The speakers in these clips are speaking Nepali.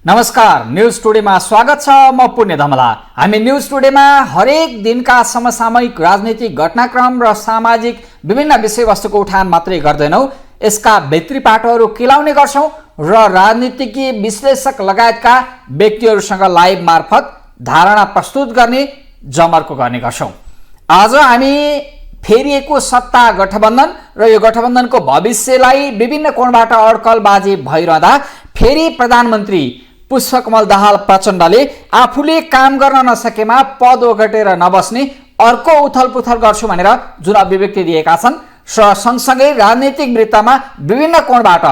नमस्कार, न्यूज टुडेमा स्वागत छ। म पुण्य धमला। हामी न्यूज टुडेमा हरेक दिनका समसामयिक राजनीतिक घटनाक्रम र सामाजिक विभिन्न विषयवस्तुको उठान मात्रै गर्दैनौँ, यसका भित्री पाटोहरू केलाउने गर्छौँ र राजनीतिज्ञ, विश्लेषक लगायतका व्यक्तिहरूसँग लाइभ मार्फत धारणा प्रस्तुत गर्ने जमर्को गर्ने गर्छौँ। आज हामी फेरिएको सत्ता गठबन्धन र यो गठबन्धनको भविष्यलाई विभिन्न कोणबाट अड्कलबाजी भइरहँदा फेरि प्रधानमन्त्री पुष्पकमल दाहाल प्रचण्डले आफूले काम गर्न नसकेमा पद ओगटेर नबस्ने, अर्को उथलपुथल गर्छु भनेर जुन अभिव्यक्ति दिएका छन्, र सँगसँगै राजनीतिक वृत्तमा विभिन्न कोणबाट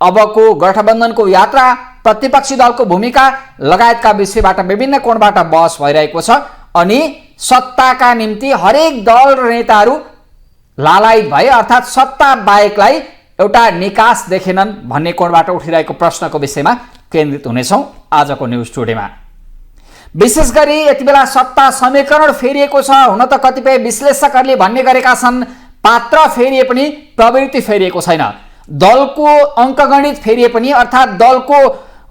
अबको गठबन्धनको यात्रा, प्रतिपक्षी दलको भूमिका लगायतका विषयबाट विभिन्न कोणबाट बहस भइरहेको छ। अनि सत्ताका निम्ति हरेक दल र नेताहरू लालायित भए, अर्थात् सत्ता बाहेकलाई एउटा निकास देखेनन् भन्ने कोणबाट उठिरहेको प्रश्नको विषयमा केन्द्रित हुनेछौँ आजको न्यूज टुडेमा। विशेष गरी यति बेला सत्ता समीकरण फेरिएको छ। हुन त कतिपय विश्लेषकहरूले भन्ने गरेका छन् पात्र फेरिए पनि प्रवृत्ति फेरिएको छैन। दलको अङ्कगणित फेरिए पनि, अर्थात् दलको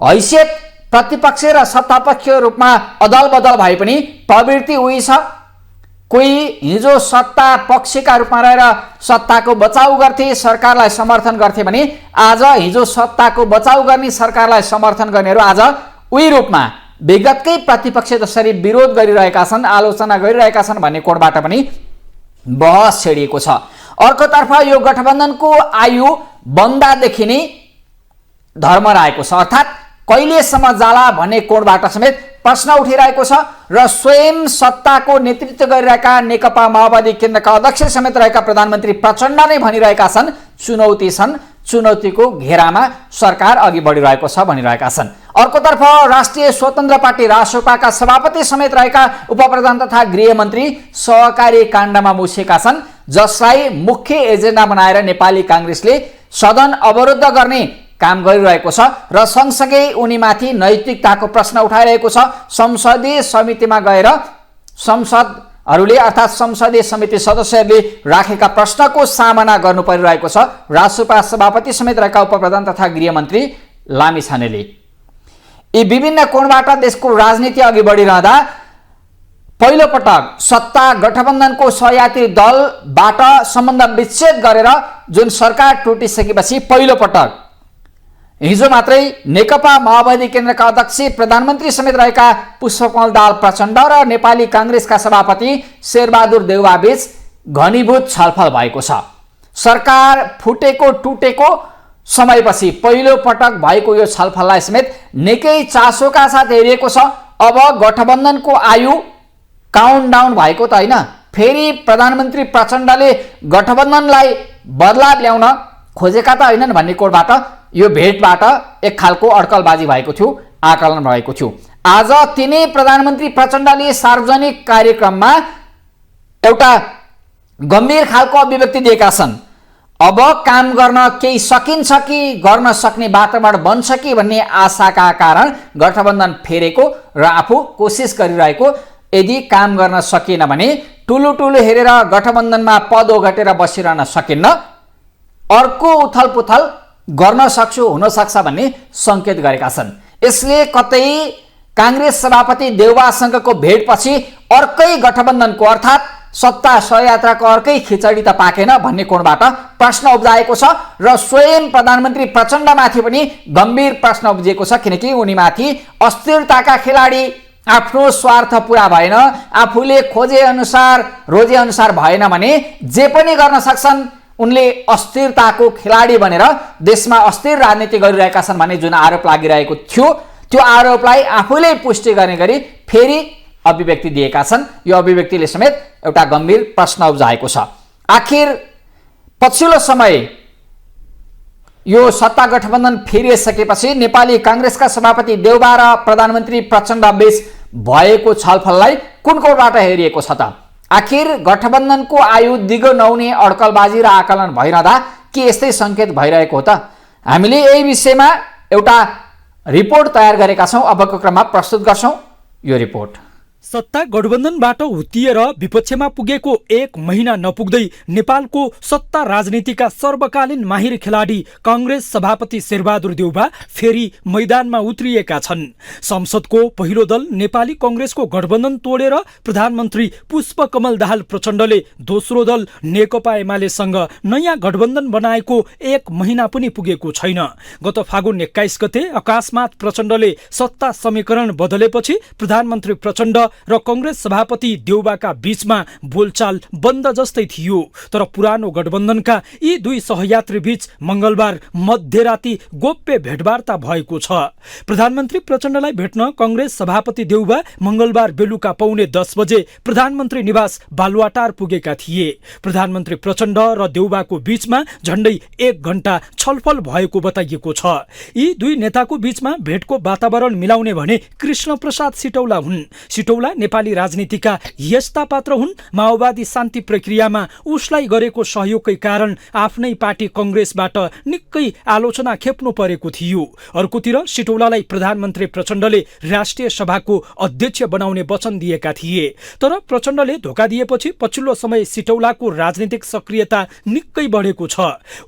हैसियत प्रतिपक्ष र सत्तापक्ष रूपमा अदल बदल भए पनि प्रवृत्ति उही छ। कोही हिजो सत्ता पक्षका रूपमा रहेर सत्ताको बचाउ गर्थे, सरकारलाई समर्थन गर्थे भने आज हिजो सत्ताको बचाउ गर्ने, सरकारलाई समर्थन गर्नेहरू आज उही रूपमा विगतकै प्रतिपक्ष जसरी विरोध गरिरहेका छन्, आलोचना गरिरहेका छन् भन्ने कोणबाट पनि बहस छेडिएको छ। अर्कोतर्फ यो गठबन्धनको आयु बन्दादेखि नै धर्म रहेको छ, अर्थात् कहिलेसम्म जाला भन्ने कोणबाट समेत प्रश्न उठिरहेको छ। र स्वयं सत्ताको नेतृत्व गरिरहेका नेकपा माओवादी केन्द्रका अध्यक्ष समेत रहेका प्रधानमन्त्री प्रचण्ड नै भनिरहेका छन् चुनौती छन्, चुनौतीको घेरामा सरकार अघि बढिरहेको छ भनिरहेका छन्। अर्कोतर्फ राष्ट्रिय स्वतन्त्र पार्टी रासोपाका सभापति समेत रहेका उपप्रधान तथा गृहमन्त्री सहकारी काण्डमा मुछेका छन्, जसलाई मुख्य एजेन्डा बनाएर नेपाली काङ्ग्रेसले सदन अवरुद्ध गर्ने काम गरिरहेको छ र सँगसँगै उनीमाथि नैतिकताको प्रश्न उठाइरहेको छ। संसदीय समितिमा गएर संसदहरूले, अर्थात् संसदीय समिति सदस्यहरूले राखेका प्रश्नको सामना गर्नु परिरहेको छ रासोपा सभापति समेत रहेका उपप्रधान तथा गृहमन्त्री लामिछानेले। यी विभिन्न कोणबाट देशको राजनीति अघि बढिरहँदा पहिलो पटक सत्ता गठबन्धनको सहयात्री दलबाट सम्बन्ध विच्छेद गरेर जुन सरकार टुटिसकेपछि पहिलो पटक हिजो मात्रै नेकपा माओवादी केन्द्रका अध्यक्ष, प्रधानमन्त्री समेत रहेका पुष्पकमल दाहाल प्रचण्ड र नेपाली काङ्ग्रेसका सभापति शेरबहादुर देउवाबीच घनीभूत छलफल भएको छ। सरकार फुटेको टुटेको समयपछि पहिलो पटक भएको यो छलफललाई समेत निकै चासोका साथ हेरिएको छ। अब गठबन्धनको आयु काउन्टडाउन भएको त होइन, फेरि प्रधानमन्त्री प्रचण्डले गठबन्धनलाई बदलाव ल्याउन खोजेका त होइनन् भन्ने कोणबाट यो भेटबाट एक खालको अड्कलबाजी भएको थियो, आकलन भएको थियो। आज तिनै प्रधानमन्त्री प्रचण्डले सार्वजनिक कार्यक्रममा एउटा गम्भीर खालको अभिव्यक्ति दिएका छन्। अब काम गर्न केही सकिन्छ कि, गर्न सक्ने वातावरण बन्छ कि भन्ने आशाका कारण गठबन्धन फेरेको र आफू कोसिस गरिरहेको। यदि काम गर्न सकिएन भने ठुलो ठुलो हेरेर गठबन्धनमा पद ओगटेर बसिरहन सकिन्न, अर्को उथलपुथल गर्न सक्छु, हुन सक्छ भन्ने संकेत गरेका छन्। यसले कतै काङ्ग्रेस सभापति देउवासँगको भेटपछि अर्कै गठबन्धनको, अर्थात् सत्ता सहयात्राको अर्कै खिचडी त पाकेन भन्ने कोणबाट प्रश्न उब्जाएको छ र स्वयं प्रधानमन्त्री प्रचण्डमाथि पनि गम्भीर प्रश्न उब्जिएको छ, किनकि उनीमाथि अस्थिरताका खेलाडी, आफ्नो स्वार्थ पुरा भएन, आफूले खोजे अनुसार रोजे अनुसार भएन भने जे पनि गर्न सक्छन्, उनले अस्थिरताको खेलाडी बनेर देशमा अस्थिर राजनीति गरिरहेका छन् भन्ने जुन आरोप लागिरहेको थियो, त्यो आरोपलाई आफूले पुष्टि गर्ने गरी फेरि अभिव्यक्ति दिएका छन्। यो अभिव्यक्तिले समेत एउटा गम्भीर प्रश्न उब्जाएको छ। आखिर पछिल्लो समय यो सत्ता गठबन्धन फेरिसकेपछि नेपाली काङ्ग्रेसका सभापति देउबा र प्रधानमन्त्री प्रचण्ड बीच भएको छलफललाई कुन कोणबाट हेरिएको छ त? आखिर गठबन्धनको आयु दिगो नहुने अड्कलबाजी र आकलन भइरहँदा के यस्तै सङ्केत भइरहेको हो त? हामीले यही विषयमा एउटा रिपोर्ट तयार गरेका छौँ, अबको क्रममा प्रस्तुत गर्छौँ। यो रिपोर्ट सत्ता गठबन्धनबाट हुत्तिएर विपक्षमा पुगेको 1 महिना नपुग्दै नेपालको सत्ता राजनीतिका सर्वकालीन माहिर खेलाडी कांग्रेस सभापति शेरबहादुर देउबा फेरि मैदानमा उत्रिएका छन्। संसदको पहिलो दल नेपाली कांग्रेसको गठबन्धन तोडेर प्रधानमन्त्री पुष्पकमल दाहाल प्रचण्डले दोस्रो दल नेकपा एमालेसँग नयाँ गठबन्धन बनाएको 1 महिना पनि पुगेको छैन। गत फागुन 21 गते अकस्मात प्रचण्डले सत्ता समीकरण बदलेपछि प्रधानमन्त्री प्रचण्ड र कांग्रेस सभापति देउबाका बीचमा बोलचाल बन्द जस्तै थियो। तर पुरानो गठबन्धनका यी दुई सहयात्री बीच मंगलबार मध्यराती गोप्य भेटवार्ता भएको छ। प्रधानमन्त्री प्रचण्डलाई भेट्न कांग्रेस सभापति देउबा मंगलबार बेलुका पौने 10 बजे प्रधानमन्त्री निवास बालुवाटार पुगेका थिए। प्रधानमन्त्री प्रचण्ड र देउबाको बीचमा झण्डै 1 घण्टा छलफल भएको बताइएको छ। यी दुई नेताको बीचमा भेटको वातावरण मिलाउने भने कृष्ण प्रसाद सिटौला हुन्। सिटौला नेपाली राजनीतिका यस्ता पात्र हुन् माओवादी शान्ति प्रक्रियामा उसलाई गरेको सहयोगकै कारण आफ्नै पार्टी कांग्रेसबाट निकै आलोचना खेप्नु परेको थियो। अर्कोतिर सिटौलालाई प्रधानमन्त्री प्रचण्डले राष्ट्रिय सभाको अध्यक्ष बनाउने वचन दिएका थिए। तर प्रचण्डले धोका दिएपछि पछिल्लो समय सिटौलाको राजनीतिक सक्रियता निकै बढेको छ।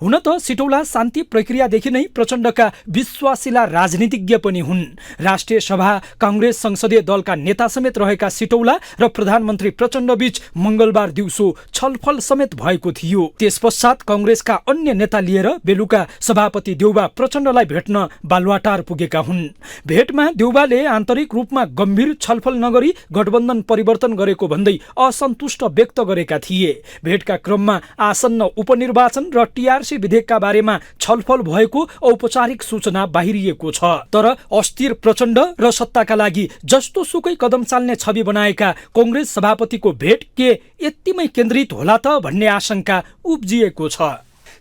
हुन त सिटौला शान्ति प्रक्रियादेखि नै प्रचण्डका विश्वासिला राजनीतिज्ञ पनि हुन्। राष्ट्रिय सभा कांग्रेस संसदीय दलका नेता समेत रहेका सिटौला र प्रधानमन्त्री प्रचण्ड बीच मंगलबार दिउँसो छलफल समेत भएको थियो। त्यसपश्चात कांग्रेसका अन्य नेता लिएर बेलुका सभापति देउबा प्रचण्डलाई भेट्न बालुवाटार पुगेका हुन्। भेटमा देउबाले आन्तरिक रूपमा गम्भीर छलफल नगरी गठबन्धन परिवर्तन गरेको भन्दै असन्तुष्ट व्यक्त गरेका थिए। भेटका क्रममा आसन्न उपनिर्वाचन र टीआरसी विधेयकका बारेमा छलफल भएको औपचारिक सूचना बाहिरिएको छ। तर अस्थिर प्रचण्ड र सत्ताका लागि जस्तो सुकै कदम चाल्ने छवि बनाएका कांग्रेस सभापतिको भेट के यतिमै केन्द्रित होला त भन्ने आशंका उब्जिएको छ।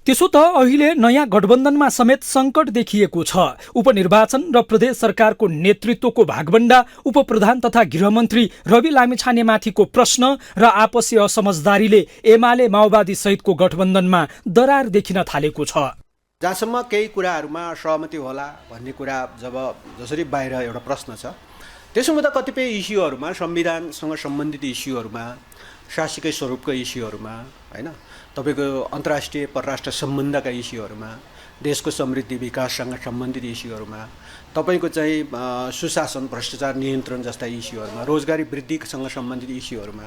त्यसो त अहिले नयाँ गठबन्धनमा समेत संकट देखिएको छ। उपनिर्वाचन र प्रदेश सरकारको नेतृत्वको भागबण्डा, उपप्रधान तथा गृहमन्त्री रवि लामिछानेमाथिको प्रश्न र आपसी असमझदारीले एमाले माओवादी सहितको गठबन्धनमा दरार देखिन थालेको छ। जहाँसम्म केही कुराहरूमा सहमति होला भन्ने कुरा जसरी बाहिर एउटा प्रश्न छ, त्यसो हुँदा कतिपय इस्युहरूमा संविधानसँग सम्बन्धित इस्युहरूमा, शासकीय स्वरूपका इस्युहरूमा, हैन, तपाईको अन्तर्राष्ट्रिय परराष्ट्र सम्बन्धका इस्युहरूमा, देशको समृद्धि विकाससँग सम्बन्धित इस्युहरूमा, तपाईको चाहिँ सुशासन भ्रष्टाचार नियन्त्रण जस्ता इस्युहरूमा, रोजगारी वृद्धिसँग सम्बन्धित इस्युहरूमा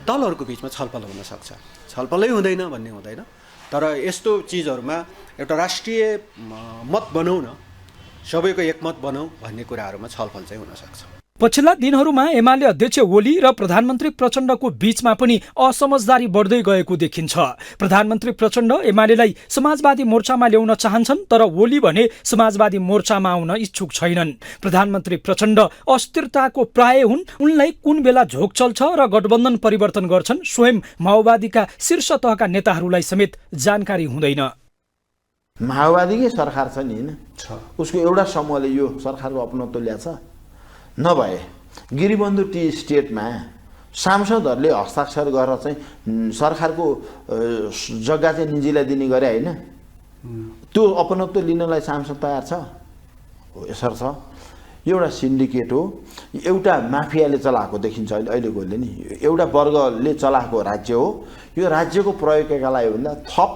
दलहरूको बीचमा छलफल हुन सक्छ। छलफलै हुँदैन भन्ने हुँदैन, तर यस्तो चिजहरूमा एउटा राष्ट्रिय मत बनाउन, सबैको एकमत बनाऊ भन्ने कुराहरूमा छलफल चाहिँ हुन सक्छ। पछिल्ला दिनहरूमा एमाले अध्यक्ष ओली र प्रधानमन्त्री प्रचण्डको बीचमा पनि असमझदारी बढ्दै गएको देखिन्छ। प्रधानमन्त्री प्रचण्ड एमालेलाई समाजवादी मोर्चामा ल्याउन चाहन्छन्, तर ओली भने समाजवादी मोर्चामा आउन इच्छुक छैनन्। प्रधानमन्त्री प्रचण्ड अस्थिरताको प्राय हुन्। उनलाई कुन बेला झोक चल्छ र गठबन्धन परिवर्तन गर्छन् स्वयं माओवादीका शीर्ष तहका नेताहरूलाई समेत जानकारी हुँदैन। माओवादीकै सरकार छ नि, हैन, उसको एउटा समूहले यो सरकारको अपनत्व ल्याछ। नभए गिरिबन्धु टी स्टेटमा सांसदहरूले हस्ताक्षर गरेर चाहिँ सरकारको जग्गा चाहिँ निजीलाई दिने गरे, होइन, त्यो अपनत्व लिनलाई सांसद तयार छ? यसर छ। एउटा सिन्डिकेट हो, एउटा माफियाले चलाएको देखिन्छ अहिलेकोले नि, एउटा वर्गले चलाएको राज्य हो। यो राज्यको प्रयोगका लागि भन्दा थप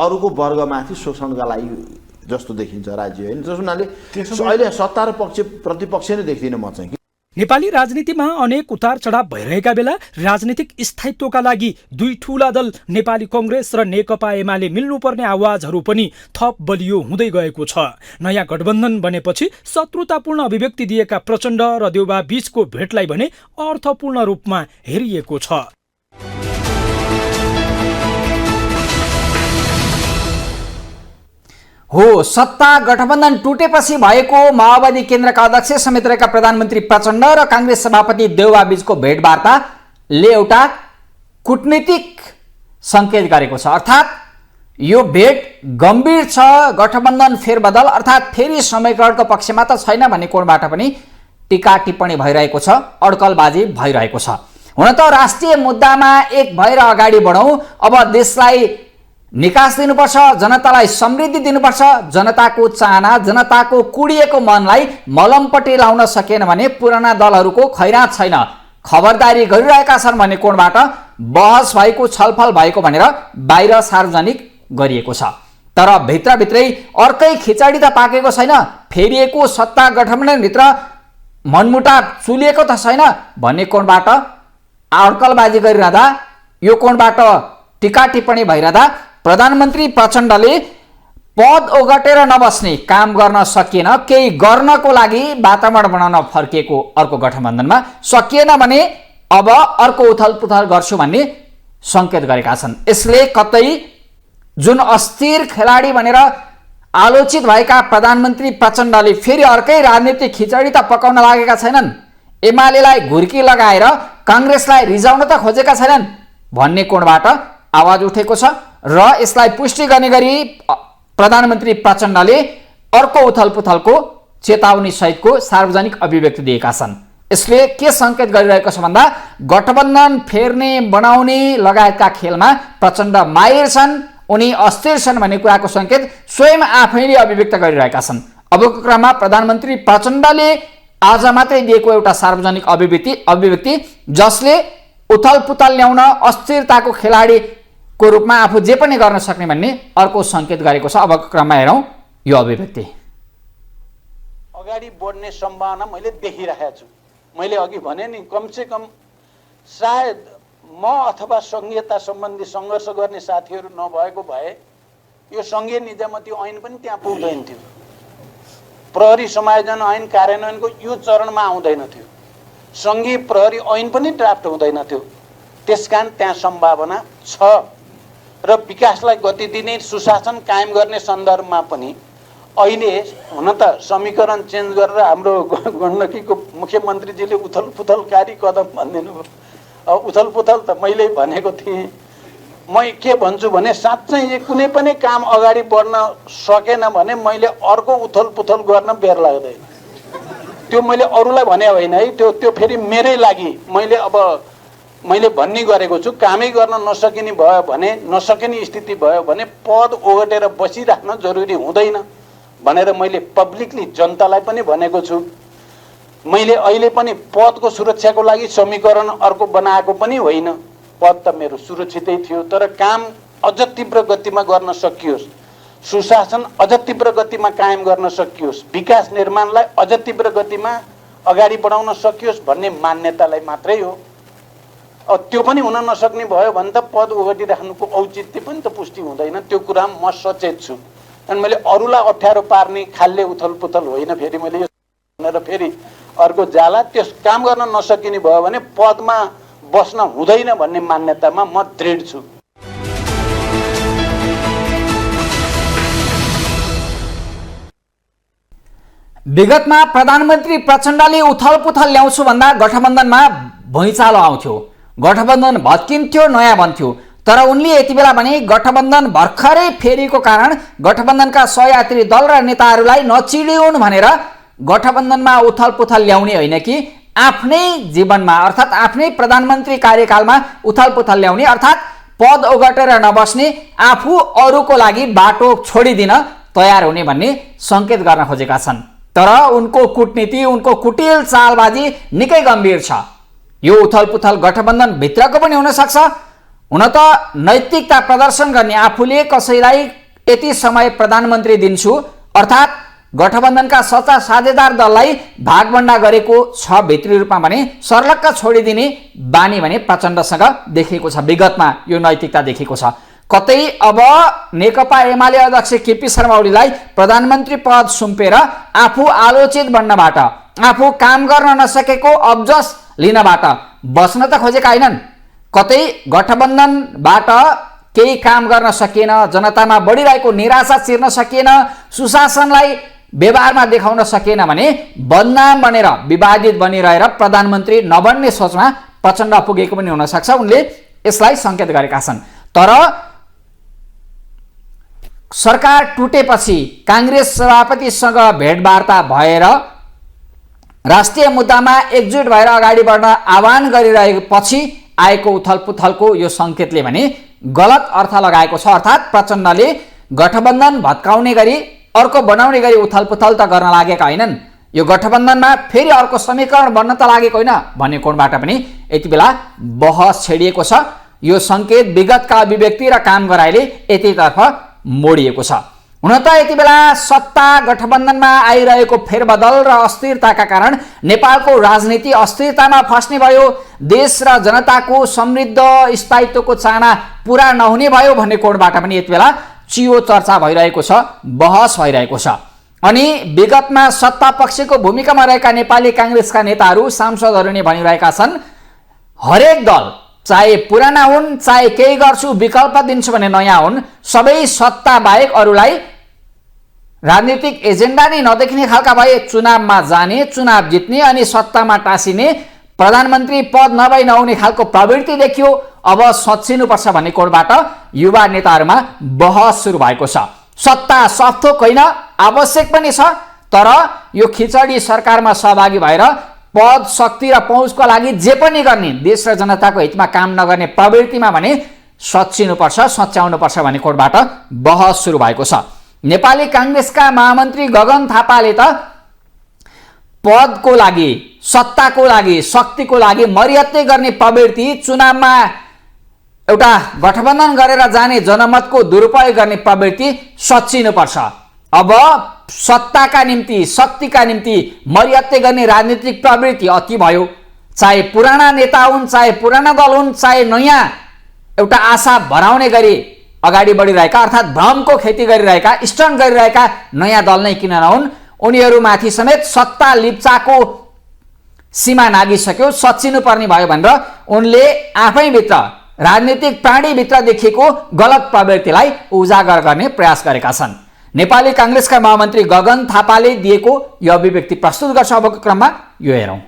अरूको वर्गमाथि शोषणका लागि जस्तो देखिन्छ राज्य, होइन। जस हुनाले अहिले सत्ता र प्रतिपक्ष नै देख्दिनँ म चाहिँ। नेपाली राजनीतिमा अनेक उतार चढाव भइरहेका बेला राजनीतिक स्थायित्वका लागि दुई ठूला दल नेपाली कांग्रेस र नेकपा एमाले मिल्नुपर्ने आवाजहरू पनि थप बलियो हुँदै गएको छ। नयाँ गठबन्धन बनेपछि शत्रुतापूर्ण अभिव्यक्ति दिएका प्रचण्ड र देउबा बीचको भेटलाई भने अर्थपूर्ण रूपमा हेरिएको छ। हो, सत्ता गठबन्धन टुटेपछि भएको माओवादी केन्द्रका अध्यक्ष समेत रहेका प्रधानमन्त्री प्रचण्ड र कांग्रेस सभापति देउबा बीचको भेटवार्ताले एउटा कूटनीतिक संकेत गरेको छ। अर्थात् यो भेट गम्भीर छ। गठबन्धन फेरबदल अर्थात् फेरि समीकरणको पक्षमा त छैन भन्ने कोणबाट पनि टीका टिप्पणी भइरहेको छ, अड्कलबाजी भइरहेको छ। हुन त राष्ट्रिय मुद्दामा एक भएर अगाडि बढौँ, अब देशलाई निकास दिनुपर्छ, जनतालाई समृद्धि दिनुपर्छ, जनताको चाहना, जनताको कुडिएको मनलाई मलमपट्टि लाउन सकेन भने पुराना दलहरूको खैरात छैन, खबरदारी गरिरहेका छन् भन्ने कोणबाट बहस भएको, छलफल भएको भनेर बाहिर सार्वजनिक गरिएको छ। तर भित्रभित्रै अर्कै खिचडी त पाकेको छैन, फेरिएको सत्ता गठबन्धनभित्र मनमुटाव चुलिएको त छैन भन्ने कोणबाट अड्कलबाजी गरिरहँदा, यो कोणबाट टिका टिप्पणी भइरहँदा प्रधानमन्त्री प्रचण्डले पद ओगटेर नबस्ने काम गर्न सकिएन, केही गर्नको लागि वातावरण बनाउन फर्किएको अर्को गठबन्धनमा सकिएन भने अब अर्को उथलपुथल गर्छु भन्ने सङ्केत गरेका छन्। यसले कतै जुन अस्थिर खेलाडी भनेर आलोचित भएका प्रधानमन्त्री प्रचण्डले फेरि अर्कै राजनीतिक खिचडी त पकाउन लागेका छैनन्, एमालेलाई घुर्की लगाएर काङ्ग्रेसलाई रिजाउन त खोजेका छैनन् भन्ने कोणबाट आवाज उठेको छ र यसलाई पुष्टि गर्ने गरी प्रधानमन्त्री प्रचण्डले अर्को उथलपुथलको चेतावनी सहितको सार्वजनिक अभिव्यक्ति दिएका छन्। यसले के सङ्केत गरिरहेको छ भन्दा गठबन्धन फेर्ने बनाउने लगायतका खेलमा प्रचण्ड माहिर छन्, उनी अस्थिर छन् भन्ने कुराको सङ्केत स्वयं आफैले अभिव्यक्त गरिरहेका छन्। अबको क्रममा प्रधानमन्त्री प्रचण्डले आज मात्रै दिएको एउटा सार्वजनिक अभिव्यक्ति जसले उथलपुथल ल्याउन अस्थिरताको खेलाडीको रूपमा आफू जे पनि गर्न सक्ने भन्ने अर्को सङ्केत गरेको छ। अबको क्रममा हेरौँ यो अभिव्यक्ति। अगाडि बढ्ने सम्भावना मैले देखिरहेको छु। मैले अघि भने नि कमसेकम सायद म अथवा सङ्घीयता सम्बन्धी सङ्घर्ष गर्ने साथीहरू नभएको भए यो सङ्घीय निजामती ऐन पनि त्यहाँ पुग्दैन थियो, प्रहरी समायोजन ऐन कार्यान्वयनको यो चरणमा आउँदैन थियो, सङ्घीय प्रहरी ऐन पनि ड्राफ्ट हुँदैन थियो। त्यसकारण त्यहाँ सम्भावना छ र विकासलाई गति दिने, सुशासन कायम गर्ने सन्दर्भमा पनि अहिले हुन त समीकरण चेन्ज गरेर हाम्रो गण्डकीको मुख्यमन्त्रीजीले उथलपुथलकारी कदम भनिदिनु भयो। उथलपुथल त मैले भनेको थिएँ। म के भन्छु भने साँच्चै कुनै पनि काम अगाडि बढ्न सकेन भने मैले अर्को उथलपुथल गर्न बेर लाग्दैन। त्यो मैले अरूलाई भने होइन है, त्यो फेरि मेरै लागि मैले भन्ने गरेको छु। कामै गर्न नसकिने भयो भने, नसकिने स्थिति भयो भने पद ओगटेर बसिराख्न जरुरी हुँदैन भनेर मैले पब्लिकली जनतालाई पनि भनेको छु। मैले अहिले पनि पदको सुरक्षाको लागि समीकरण अर्को बनाएको पनि होइन, पद त मेरो सुरक्षितै थियो। तर काम अझ तीव्र गतिमा गर्न सकियोस्, सुशासन अझ तीव्र गतिमा कायम गर्न सकियोस्, विकास निर्माणलाई अझ तीव्र गतिमा अगाडि बढाउन सकियोस् भन्ने मान्यतालाई मात्रै हो। त्यो पनि हुन नसक्ने भयो भने त पद ओगटिराख्नुको औचित्य पनि त पुष्टि हुँदैन। त्यो कुरा म सचेत छु। अनि मैले अरूलाई अप्ठ्यारो पार्ने खालले उथलपुथल होइन फेरि मैले यो भनेर फेरि अर्को जाला। त्यस काम गर्न नसकिने भयो भने पदमा बस्न हुँदैन भन्ने मान्यतामा म दृढ छु। विगतमा प्रधानमन्त्री प्रचण्डले उथलपुथल ल्याउँछु भन्दा गठबन्धनमा भुइँचालो आउँथ्यो, गठबन्धन भत्किन्थ्यो, नयाँ बन्थ्यो। तर उनले यति बेला भने गठबन्धन भर्खरै फेरिएको कारण गठबन्धनका सहयात्री दल र नेताहरूलाई नचिडिउन् भनेर गठबन्धनमा उथलपुथल ल्याउने होइन कि आफ्नै जीवनमा अर्थात् आफ्नै प्रधानमन्त्री कार्यकालमा उथलपुथल ल्याउने अर्थात् पद ओगटेर नबस्ने, आफू अरूको लागि बाटो छोडिदिन तयार हुने भन्ने सङ्केत गर्न खोजेका छन्। तर उनको कूटनीति, उनको कुटिल चालबाजी निकै गम्भीर छ। यो उथलपुथल गठबन्धन भित्रको पनि हुन सक्छ। हुन त नैतिकता प्रदर्शन गर्ने, आफूले कसैलाई यति समय प्रधानमन्त्री दिन्छु अर्थात् गठबन्धनका सच्चा साझेदार दललाई भागभण्डा गरेको छ भित्री रूपमा भने सर्लक्क छोडिदिने बानी भने प्रचण्डसँग देखिएको छ। विगतमा यो नैतिकता देखिएको छ। कतै अब नेकपा एमाले अध्यक्ष केपी शर्मा ओलीलाई प्रधानमन्त्री पद सुम्पेर आफू आलोचित बन्नबाट, आफू काम गर्न नसकेको अब्जस लिनबाट बस्न त खोजेका होइनन्। कतै गठबन्धनबाट केही काम गर्न सकिएन, जनतामा बढिरहेको निराशा चिर्न सकिएन, सुशासनलाई व्यवहारमा देखाउन सकिएन भने बदनाम बनेर विवादित बनिरहेर प्रधानमन्त्री नबन्ने सोचमा प्रचण्ड पुगेको पनि हुन सक्छ। उनले यसलाई सङ्केत गरेका छन्। तर सरकार टुटेपछि काङ्ग्रेस सभापतिसँग भेटवार्ता भएर राष्ट्रिय मुद्दामा एकजुट भएर अगाडि बढ्न आह्वान गरिरहेपछि आएको उथलपुथलको यो सङ्केतले भने गलत अर्थ लगाएको छ। अर्थात् प्रचण्डले गठबन्धन भत्काउने गरी अर्को बनाउने गरी उथलपुथल त गर्न लागेका होइनन्, यो गठबन्धनमा फेरि अर्को समीकरण बन्न त लागेको होइन भन्ने कोणबाट पनि यति बेला बहस छेडिएको छ। यो सङ्केत विगतका अभिव्यक्ति र काम गराइले यतितर्फ मोडिएको छ। हुन त यति बेला सत्ता गठबन्धनमा आइरहेको फेरबदल र अस्थिरताका कारण नेपालको राजनीति अस्थिरतामा फस्ने भयो, देश र जनताको समृद्ध स्थायित्वको चाहना पूरा नहुने भयो भन्ने कोणबाट पनि यति बेला चियो चर्चा भइरहेको छ, बहस भइरहेको छ। अनि विगतमा सत्ता पक्षको भूमिकामा रहेका नेपाली काङ्ग्रेसका नेताहरू सांसदहरू नै भनिरहेका छन्, हरेक दल चाहे पुराना हुन् चाहे केही गर्छु विकल्प दिन्छु भने नयाँ हुन्, सबै सत्ता बाहेक अरूलाई राजनीतिक एजेन्डा नै नदेखिने खालका भए चुनावमा जाने, चुनाव जित्ने अनि सत्तामा टाँसिने, प्रधानमन्त्री पद नभई नहुने खालको प्रवृत्ति देखियो। अब सच्चिनुपर्छ भन्ने कोणबाट युवा नेताहरूमा बहस सुरु भएको छ। सत्ता सफथोक होइन, आवश्यक पनि छ, तर यो खिचडी सरकारमा सहभागी भएर पद शक्ति र पहुँचको लागि जे पनि गर्ने, देश र जनताको हितमा काम नगर्ने प्रवृत्तिमा भने सच्चिनुपर्छ, सच्याउनुपर्छ भन्ने कोणबाट बहस सुरु भएको छ। नेपाली काङ्ग्रेसका महामन्त्री गगन थापाले त पदको लागि, सत्ताको लागि, शक्तिको लागि मर्यादा गर्ने प्रवृत्ति, चुनावमा एउटा गठबन्धन गरेर जाने जनमतको दुरुपयोग गर्ने प्रवृत्ति सच्चिनुपर्छ। अब सत्ताका निम्ति, शक्तिका निम्ति मर्यादा गर्ने राजनीतिक प्रवृत्ति अति भयो। चाहे पुराना नेता हुन्, चाहे पुराना दल हुन्, चाहे नयाँ एउटा आशा भराउने गरी अगाडि बढिरहेका अर्थात् भ्रमको खेती गरिरहेका, स्टन्ट गरिरहेका नयाँ दल नै किन नहुन्, उनीहरूमाथि समेत सत्ता लिप्चाको सीमा नागिसक्यो, सच्चिनुपर्ने भयो भनेर उनले आफैभित्र राजनीतिक प्राणीभित्र देखिएको गलत प्रवृत्तिलाई उजागर गर्ने प्रयास गरेका छन्। नेपाली काङ्ग्रेसका महामन्त्री गगन थापाले दिएको यो अभिव्यक्ति प्रस्तुत गर्छ। अबको क्रममा यो हेरौँ।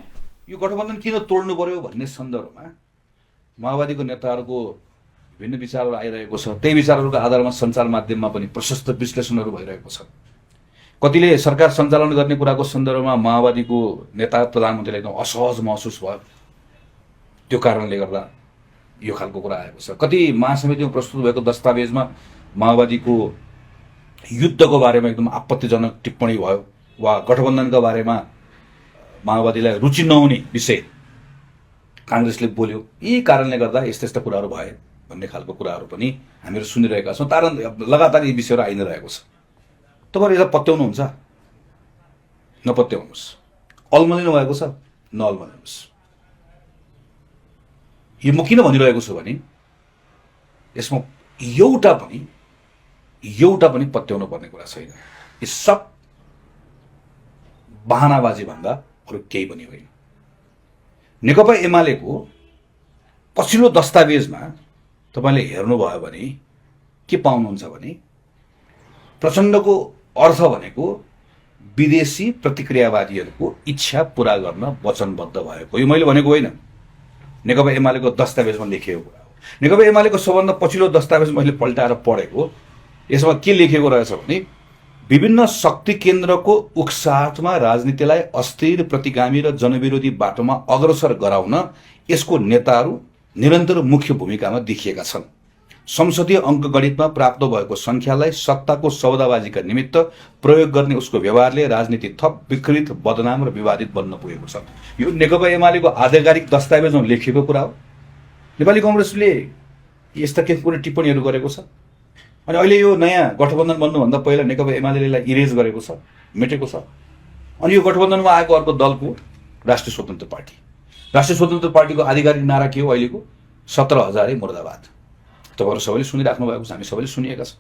यो गठबन्धन किन तोड्नु पर्यो भन्ने सन्दर्भमा माओवादीको नेताहरूको भिन्न विचारहरू आइरहेको छ। त्यही विचारहरूको आधारमा सञ्चार माध्यममा पनि प्रशस्त विश्लेषणहरू भइरहेको छ। कतिले सरकार सञ्चालन गर्ने कुराको सन्दर्भमा माओवादीको नेता प्रधानमन्त्रीलाई एकदम असहज महसुस भयो, त्यो कारणले गर्दा यो खालको कुरा आएको छ। कति महासमितिमा प्रस्तुत भएको दस्तावेजमा माओवादीको युद्धको बारेमा एकदम आपत्तिजनक टिप्पणी भयो, वा गठबन्धनका बारेमा माओवादीलाई रुचि नहुने विषय काङ्ग्रेसले बोल्यो। यी कारणले गर्दा यस्ता यस्ता कुराहरू भए भन्ने खालको कुराहरू पनि हामीहरू सुनिरहेका छौँ। लगातार यी विषयहरू आइ नै रहेको छ। तपाईँहरू यसलाई पत्याउनुहुन्छ, नपत्याउनुहोस्, अल्मलिनु भएको छ, नअल्मलिनुहोस्। यो म किन भनिरहेको छु भने यसमा एउटा पनि पत्याउनु पर्ने कुरा छैन। यो सब बहानाबाजी भन्दा अरू केही पनि होइन। नेकपा एमालेको पछिल्लो दस्तावेजमा तपाईँले हेर्नुभयो भने के पाउनुहुन्छ भने प्रचण्डको अर्थ भनेको विदेशी प्रतिक्रियावादीहरूको इच्छा पूरा गर्न वचनबद्ध भएको। यो मैले भनेको होइन, नेकपा एमालेको दस्तावेजमा लेखिएको कुरा हो। नेकपा एमालेको सबभन्दा पछिल्लो दस्तावेज मैले पल्टाएर पढेको, यसमा के लेखेको रहेछ भने विभिन्न शक्ति केन्द्रको उक्साहटमा राजनीतिलाई अस्थिर, प्रतिगामी र जनविरोधी बाटोमा अग्रसर गराउन यसको नेताहरू निरन्तर मुख्य भूमिकामा देखिएका छन्। संसदीय अङ्कगणितमा प्राप्त भएको सङ्ख्यालाई सत्ताको सौदाबाजीका निमित्त प्रयोग गर्ने उसको व्यवहारले राजनीति थप विकृत, बदनाम र विवादित बन्न पुगेको छ। यो नेकपा एमालेको आधिकारिक दस्तावेजमा लेखिएको कुरा हो। नेपाली कङ्ग्रेसले यस्ता के कुनै टिप्पणीहरू गरेको छ। अनि अहिले यो नयाँ गठबन्धन बन्नुभन्दा पहिला नेकपा एमाले इरेज गरेको छ, मेटेको छ। अनि यो गठबन्धनमा आएको अर्को दलको राष्ट्रिय स्वतन्त्र पार्टी, राष्ट्रिय स्वतन्त्र पार्टीको आधिकारिक नारा के हो अहिलेको? 17,000 मुर्दाबाद। तपाईँहरू सबैले सुनिराख्नु भएको छ, हामी सबैले सुनिएका छौँ।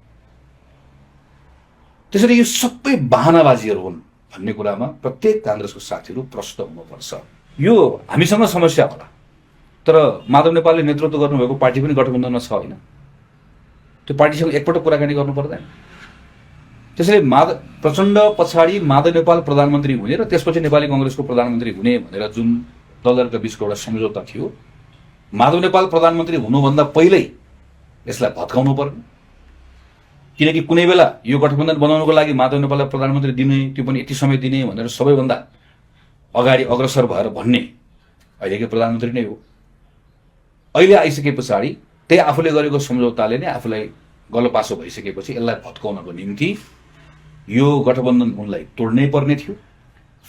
त्यसैले यो सबै बहानाबाजीहरू हुन् भन्ने कुरामा प्रत्येक काङ्ग्रेसको साथीहरू प्रष्ट हुनुपर्छ। यो हामीसँग समस्या होला, तर माधव नेपालले नेतृत्व गर्नुभएको पार्टी पनि गठबन्धनमा छ होइन? त्यो पार्टीसँग एकपल्ट कुराकानी गर्नु पर्दैन। त्यसैले प्रचण्ड पछाडि माधव नेपाल प्रधानमन्त्री हुने र त्यसपछि नेपाली कङ्ग्रेसको प्रधानमन्त्री हुने भनेर जुन दलहरूका बिचको एउटा सम्झौता थियो, माधव नेपाल प्रधानमन्त्री हुनुभन्दा पहिल्यै यसलाई भत्काउनु पर्ने। किनकि कुनै बेला यो गठबन्धन बनाउनको लागि माधव नेपाललाई प्रधानमन्त्री दिने, त्यो पनि यति समय दिने भनेर सबैभन्दा अगाडि अग्रसर भएर भन्ने अहिलेकै प्रधानमन्त्री नै हो। अहिले आइसके पछाडि त्यही आफूले गरेको सम्झौताले नै आफूलाई गलपासो भइसकेपछि यसलाई भत्काउनको निम्ति यो गठबन्धनलाई तोड्नै पर्ने थियो।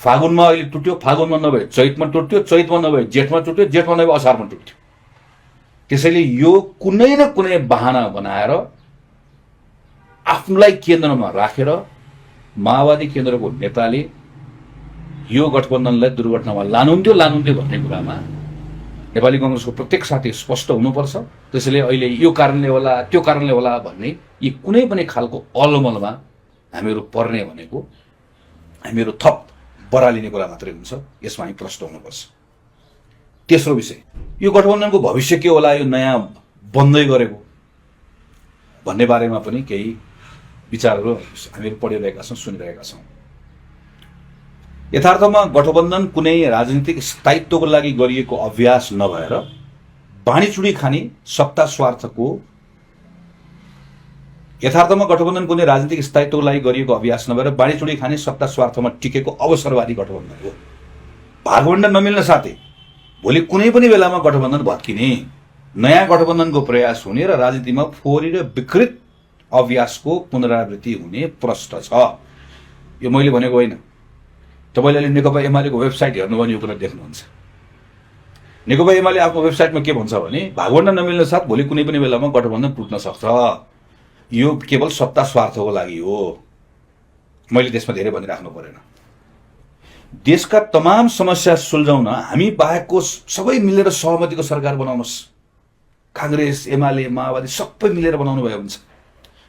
फागुनमा अहिले टुट्यो, फागुनमा नभए चैतमा टुट्यो, चैतमा नभए जेठमा टुट्यो, जेठमा नभए असारमा टुट्यो। त्यसैले यो कुनै न कुनै बहाना बनाएर आफूलाई केन्द्रमा राखेर माओवादी केन्द्रको नेताले यो गठबन्धनलाई दुर्घटनामा लानुहुन्थ्यो भन्ने कुरामा नेपाली कांग्रेसको प्रत्येक साथी स्पष्ट हुनुपर्छ। त्यसैले अहिले यो कारणले होला त्यो कारणले होला भन्ने यी कुनै पनि खालको अलमलमा हामीहरू पर्ने भनेको हामीहरू थप बरालिने कुरा मात्रै हुन्छ। यसमा हामी प्रष्ट हुनुपर्छ। तेस्रो विषय, यो गठबन्धनको भविष्य के होला, यो नयाँ बन्दै गरेको भन्ने बारेमा पनि केही विचारहरू हामीहरू पढिरहेका छौँ, सुनिरहेका छौँ। यथार्थमा गठबन्धन कुनै राजनीतिक स्थायित्वको लागि गरिएको अभ्यास नभएर बाँडीचुँडी खाने सत्ता स्वार्थको यथार्थमा गठबन्धन कुनै राजनीतिक स्थायित्वको लागि गरिएको अभ्यास नभएर बाँडीचुँडी खाने सत्ता स्वार्थमा टिकेको अवसरवादी गठबन्धन हो। भागवण्डा नमिल्न साथै भोलि कुनै पनि बेलामा गठबन्धन भत्किने, नयाँ गठबन्धनको प्रयास हुने र राजनीतिमा फोहोरी र विकृत अभ्यासको पुनरावृत्ति हुने प्रश्न छ। यो मैले भनेको होइन। तपाईँले अहिले नेकपा एमालेको वेबसाइट हेर्नुभयो भने यो कुरा देख्नुहुन्छ। नेकपा एमाले आफ्नो वेबसाइटमा के भन्छ भने भागवण्डा नमिल्न साथ भोलि कुनै पनि बेलामा गठबन्धन टुट्न सक्छ, यो केवल सत्ता स्वार्थको लागि हो। मैले त्यसमा धेरै भनिराख्नु परेन। देशका तमाम समस्या सुल्झाउन हामी बाहेकको सबै मिलेर सहमतिको सरकार बनाउनुहोस्। कांग्रेस, एमाले, माओवादी सबै मिलेर बनाउनु भयो हुन्छ।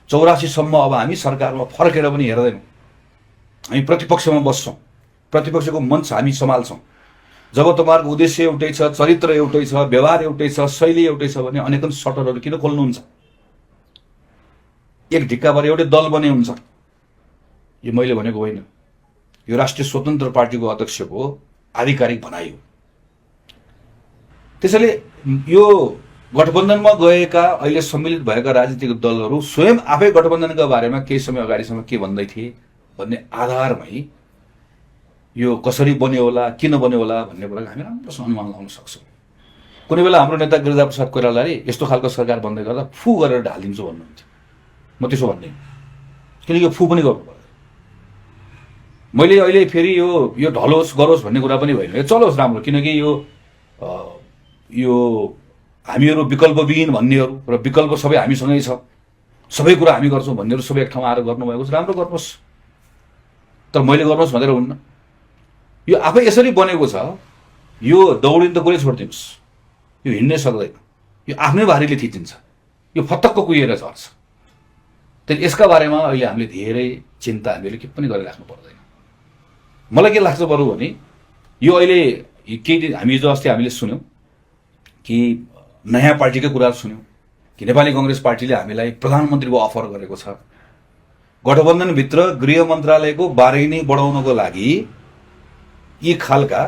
84 सम्म अब हामी सरकारमा फर्केर पनि हेर्दैनौँ। हामी प्रतिपक्षमा बस्छौँ, प्रतिपक्षको मञ्च हामी सम्हाल्छौँ। जब तपाईँहरूको उद्देश्य एउटै छ, चरित्र एउटै छ, व्यवहार एउटै छ, शैली एउटै छ भने अनेकन सटरहरू किन खोल्नुहुन्छ? एक ढिक्काभर एउटै दल बने हुन्छ। यो मैले भनेको होइन, यो राष्ट्रिय स्वतन्त्र पार्टीको अध्यक्षको आधिकारिक भनाइ हो। त्यसैले यो गठबन्धनमा गएका अहिले सम्मिलित भएका राजनीतिक दलहरू स्वयं आफै गठबन्धनका बारेमा केही समय अगाडिसम्म के भन्दै थिए भन्ने आधारमै यो कसरी बन्यो होला, किन बन्यो होला भन्ने कुराको हामी राम्रोसँग अनुमान लगाउन सक्छौँ। कुनै बेला हाम्रो नेता गिरिजाप्रसाद कोइरालाले यस्तो खालको सरकार बन्दै गर्दा फु गरेर ढालिदिन्छु भन्नुहुन्थ्यो। म त्यसो भन्दिनँ, किनकि फु पनि गर्नु पर्दैन। मैले अहिले फेरि यो ढलोस् गरोस् भन्ने कुरा पनि होइन, यो चलोस् राम्रो, किनकि यो हामीहरू विकल्पविहीन भन्नेहरू र विकल्प सबै हामीसँगै छ, सबै कुरा हामी गर्छौँ भन्नेहरू सबै एक ठाउँमा आएर गर्नुभएको छ, राम्रो गर्नुहोस्। तर मैले गर्नुहोस् भनेर हुन्न। यो आफै यसरी बनेको छ, यो दौडिन त कुरै छोडिदिनुहोस्, यो हिँड्नै सक्दैन, यो आफ्नै भारीले थिचिन्छ, यो फतक्क कुहिएर झर्छ। त्यही यसका बारेमा अहिले हामीले धेरै चिन्ता हामीले के पनि गरिराख्नु पर्दैन। मलाई के लाग्छ बरु भने यो अहिले केही दिन हामी हिजो अस्ति हामीले सुन्यौँ कि नयाँ पार्टीकै कुरा सुन्यौँ कि नेपाली कांग्रेस पार्टीले हामीलाई प्रधानमन्त्रीको अफर गरेको छ। गठबन्धनभित्र गृह मन्त्रालयको बार्गेनिङ बढाउनको लागि यी खालका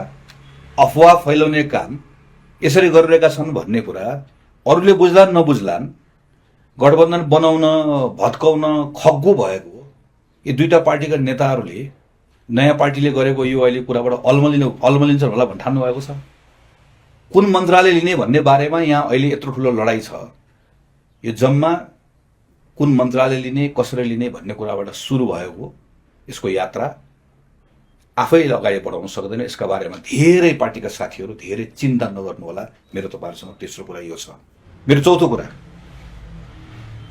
अफवाह फैलाउने काम यसरी गरिरहेका छन् भन्ने कुरा अरूले बुझ्लान् नबुझ्लान्, गठबन्धन बनाउन भत्काउन खग्गु भएको यी दुईटा पार्टीका नेताहरूले नयाँ पार्टीले गरेको यो अहिले कुराबाट अल्मलिन्छन् होला भन्ने ठान्नु भएको छ। कुन मन्त्रालय लिने भन्ने बारेमा यहाँ अहिले यत्रो ठुलो लडाइँ छ। यो जम्मा कुन मन्त्रालय लिने, कसरी लिने भन्ने कुराबाट सुरु भएको यसको यात्रा आफैले अगाडि बढाउन सक्दैन। यसका बारेमा धेरै पार्टीका साथीहरू धेरै चिन्ता नगर्नु होला। मेरो तपाईँहरूसँग तेस्रो कुरा यो छ। मेरो चौथो कुरा,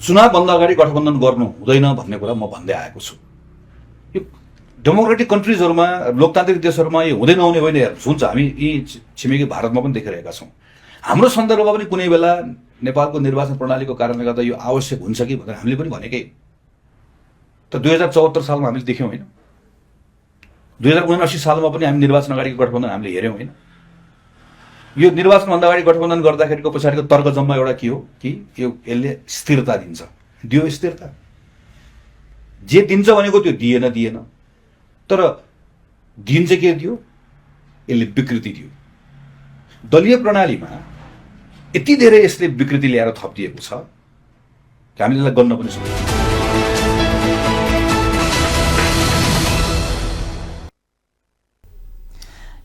चुनावभन्दा अगाडि गठबन्धन गर्नु हुँदैन भन्ने कुरा म भन्दै आएको छु। यो डेमोक्रेटिक कन्ट्रिजहरूमा, लोकतान्त्रिक देशहरूमा यो हुँदै नहुने होइन, हुन्छ। हामी यी छिमेकी भारतमा पनि देखिरहेका छौँ। हाम्रो सन्दर्भमा पनि कुनै बेला नेपालको निर्वाचन प्रणालीको कारणले गर्दा यो आवश्यक हुन्छ कि भनेर हामीले पनि भनेकै। त 2074 सालमा हामीले देख्यौँ होइन, 2079 सालमा पनि हामी निर्वाचन अगाडिको गठबन्धन हामीले हेऱ्यौँ होइन। यो निर्वाचनभन्दा अगाडि गठबन्धन गर्दाखेरिको पछाडिको तर्क जम्मा एउटा के हो कि यसले स्थिरता दिन्छ। दियो स्थिरता, जे दिन्छ भनेको त्यो दिएन। तर दिन चाहिँ के दियो? यसले विकृति दियो। दलीय प्रणालीमा यति धेरै यसले विकृति ल्याएर थपिदिएको छ कि हामीले यसलाई गन्न पनि सक्दैनौँ।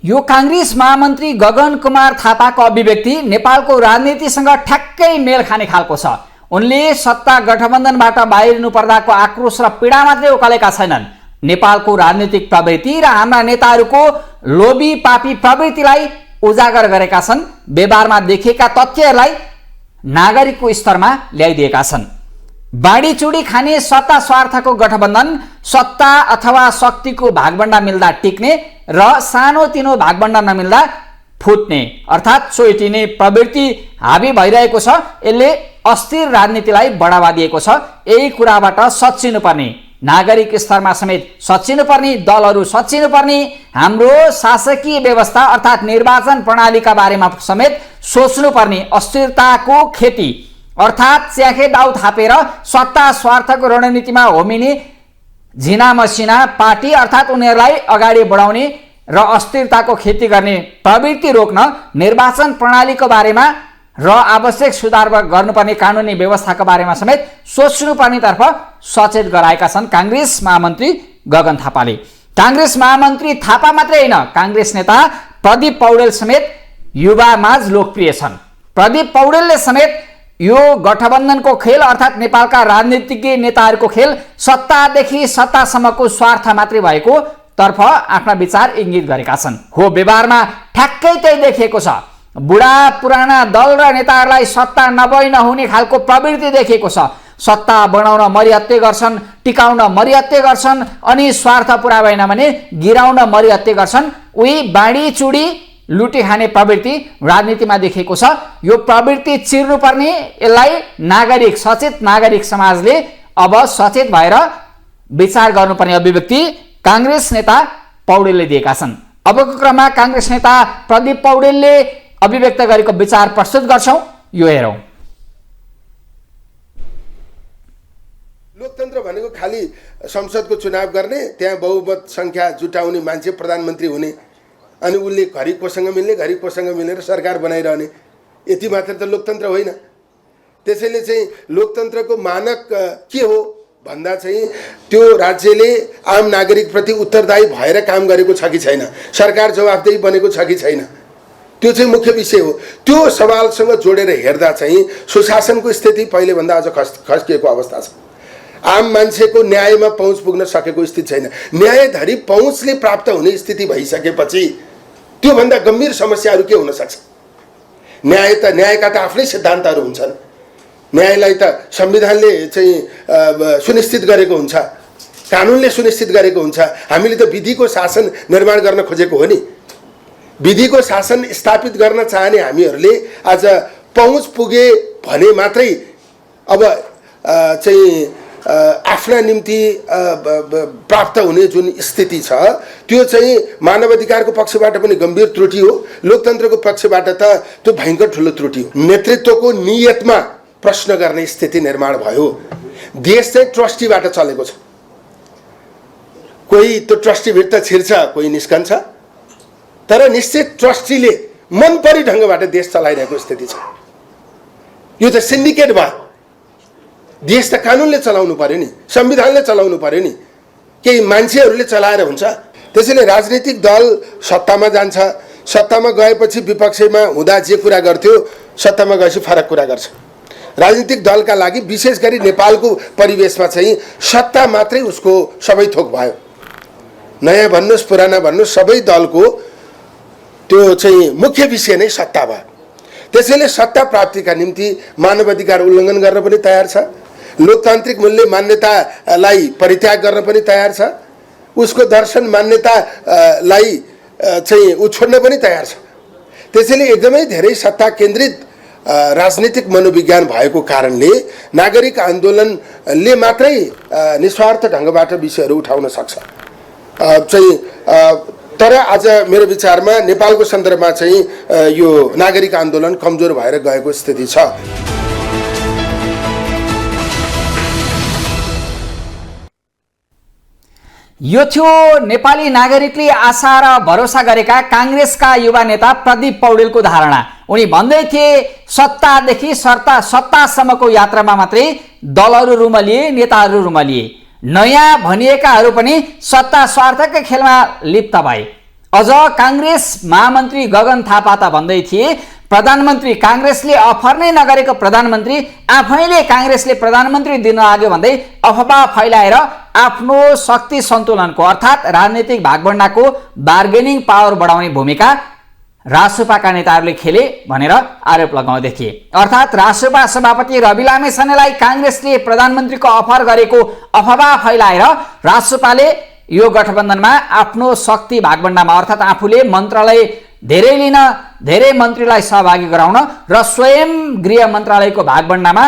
यो काङ्ग्रेस महामन्त्री गगन कुमार थापाको अभिव्यक्ति नेपालको राजनीतिसँग ठ्याक्कै मेल खाने खालको छ। उनले सत्ता गठबन्धनबाट बाहिरिनु पर्दाको आक्रोश र पीडा मात्रै उकालेका छैनन्, नेपालको राजनीतिक प्रवृत्ति र हाम्रा नेताहरूको लोभी पापी प्रवृत्तिलाई उजागर गरेका छन्। व्यवहारमा देखिएका तथ्यहरूलाई नागरिकको स्तरमा ल्याइदिएका छन्। बाँडीचुडी खाने सत्ता स्वार्थको गठबन्धन सत्ता अथवा शक्तिको भागबण्डा मिल्दा टिक्ने र सानोतिनो भागबण्डा नमिल्दा फुट्ने अर्थात् चोइटिने प्रवृत्ति हाबी भइरहेको छ। यसले अस्थिर राजनीतिलाई बढावा दिएको छ। यही कुराबाट सच्चिनुपर्ने, नागरिक स्तरमा समेत सच्चिनुपर्ने, दलहरू सच्चिनुपर्ने, हाम्रो शासकीय व्यवस्था अर्थात् निर्वाचन प्रणालीका बारेमा समेत सोच्नुपर्ने, अस्थिरताको खेती अर्थात् च्याखे दाउ थापेर सत्ता स्वार्थको रणनीतिमा होमिने झिना मसिना पार्टी अर्थात् उनीहरूलाई अगाडि बढाउने र अस्थिरताको खेती गर्ने प्रवृत्ति रोक्न निर्वाचन प्रणालीको बारेमा र आवश्यक सुधार गर्नुपर्ने कानुनी व्यवस्थाको बारेमा समेत सोच्नुपर्नेतर्फ सचेत गराएका छन् काङ्ग्रेस महामन्त्री गगन थापाले। काङ्ग्रेस महामन्त्री थापा मात्रै होइन, काङ्ग्रेस नेता प्रदीप पौडेल समेत युवामाझ लोकप्रिय छन्। प्रदीप पौडेलले समेत यो गठबन्धनको खेल अर्थात् नेपालका राजनीतिज्ञ नेताहरूको खेल सत्तादेखि सत्तासम्मको स्वार्थ मात्रै भएको तर्फ आफ्ना विचार इङ्गित गरेका छन्। हो, व्यवहारमा ठ्याक्कै त्यही देखिएको छ। बुढा पुराना दल र नेताहरूलाई सत्ता नभई नहुने खालको प्रवृत्ति देखिएको छ। सत्ता बनाउन मरिहत्ते गर्छन्, टिकाउन मरिहत्ते गर्छन्, अनि स्वार्थ पुरा भएन भने गिराउन मरिहत्ते गर्छन्। उही बाँडीचुडी लुटी खाने प्रवृत्ति राजनीतिमा देखिएको छ। यो प्रवृत्ति चिर्नुपर्ने, यसलाई नागरिक सचेत नागरिक समाजले अब सचेत भएर विचार गर्नुपर्ने अभिव्यक्ति काङ्ग्रेस नेता पौडेलले दिएका छन्। अबको क्रममा काङ्ग्रेस नेता प्रदीप पौडेलले अभिव्यक्त गरेको विचार प्रस्तुत गर्छौं, यो हेरौं। लोकतन्त्र भनेको खालि संसदको चुनाव गर्ने, त्यहाँ बहुमत संख्या जुटाउने मान्छे प्रधानमन्त्री हुने, अनि उसले घरि कोसँग मिल्ने घरि कोसँग मिलेर सरकार बनाइरहने, यति मात्र त लोकतन्त्र होइन। त्यसैले चाहिँ लोकतन्त्रको मानक के हो भन्दा चाहिँ त्यो राज्यले आम नागरिकप्रति उत्तरदायी भएर काम गरेको छ कि छैन, सरकार जवाफदेही बनेको छ कि छैन, त्यो चाहिँ मुख्य विषय हो। त्यो सवालसँग जोडेर हेर्दा चाहिँ सुशासनको स्थिति पहिलेभन्दा अझ खस्किएको अवस्था छ। आम मान्छेको न्यायमा पहुँच पुग्न सकेको स्थिति छैन। न्यायधरि पहुँचले प्राप्त हुने स्थिति भइसकेपछि त्योभन्दा गम्भीर समस्याहरू के हुन सक्छ? न्यायका त आफ्नै सिद्धान्तहरू हुन्छन्। न्यायलाई त संविधानले चाहिँ सुनिश्चित गरेको हुन्छ, कानुनले सुनिश्चित गरेको हुन्छ। हामीले त विधिको शासन निर्माण गर्न खोजेको हो नि। विधिको शासन स्थापित गर्न चाहने हामीहरूले आज पहुँच पुगे भने मात्रै अब चाहिँ आफ्ना निम्ति प्राप्त हुने जुन स्थिति छ त्यो चाहिँ मानवाधिकारको पक्षबाट पनि गम्भीर त्रुटि हो, लोकतन्त्रको पक्षबाट त त्यो भयङ्कर ठुलो त्रुटि हो। नेतृत्वको नियतमा प्रश्न गर्ने स्थिति निर्माण भयो। देश चाहिँ ट्रस्टीबाट चलेको छ। कोही त्यो ट्रस्टीभित्र छिर्छ, कोही निस्कन्छ, तर निश्चित ट्रस्टीले मनपरी ढङ्गबाट देश चलाइरहेको स्थिति छ। यो त सिन्डिकेट भयो। देश त कानुनले चलाउनु पर्यो नि, संविधानले चलाउनु पर्यो नि, केही मान्छेहरूले चलाएर हुन्छ। त्यसैले राजनीतिक दल सत्तामा जान्छ, सत्तामा गएपछि विपक्षमा हुँदा जे कुरा गर्थ्यो सत्तामा गएपछि फरक कुरा गर्छ। राजनीतिक दलका लागि विशेष गरी नेपालको परिवेशमा चाहिँ सत्ता मात्रै उसको सबै थोक भयो। नयाँ भन्नुहोस् पुराना भन्नुहोस्, सबै दलको त्यो चाहिँ मुख्य विषय नै सत्ता भयो। त्यसैले सत्ता प्राप्तिका निम्ति मानवाधिकार उल्लङ्घन गर्न पनि तयार छ, लोकतान्त्रिक मूल्य मान्यतालाई परित्याग गर्न पनि तयार छ, उसको दर्शन मान्यतालाई चाहिँ उ छोड्न पनि तयार छ। त्यसैले एकदमै धेरै सत्ता केन्द्रित राजनीतिक मनोविज्ञान भएको कारणले नागरिक आन्दोलनले मात्रै निस्वार्थ ढङ्गबाट विषयहरू उठाउन सक्छ चाहिँ। तर आज मेरो विचारमा नेपालको सन्दर्भमा चाहिँ यो नागरिक आन्दोलन कमजोर भएर गएको स्थिति छ। यो थियो नेपाली नागरिकले आशा र भरोसा गरेका काङ्ग्रेसका युवा नेता प्रदीप पौडेलको धारणा। उनी भन्दै थिए सत्तादेखि सत्तासम्मको यात्रामा मात्रै दलहरू रुमलिए, नेताहरू रुमलिए, नयाँ भनिएकाहरू पनि सत्ता स्वार्थकै खेलमा लिप्त भए। अझ काङ्ग्रेस महामन्त्री गगन थापा त भन्दै थिए प्रधानमन्त्री काङ्ग्रेसले अफर नै नगरेको प्रधानमन्त्री आफैले काङ्ग्रेसले प्रधानमन्त्री दिन लाग्यो भन्दै अफवाह फैलाएर आफ्नो शक्ति सन्तुलनको अर्थात् राजनीतिक भागभण्डाको बार्गेनिङ पावर बढाउने भूमिका रासोपाका नेताहरूले खेले भनेर आरोप लगाउँदै थिए। अर्थात् रासोपा सभापति रवि लामिछानेलाई काङ्ग्रेसले प्रधानमन्त्रीको अफर गरेको अफवाह फैलाएर रासोपाले यो गठबन्धनमा आफ्नो शक्ति भागभण्डामा अर्थात् आफूले मन्त्रालय धेरै लिन धेरै मन्त्रीलाई सहभागी गराउन र स्वयं गृह मन्त्रालयको भागभण्डामा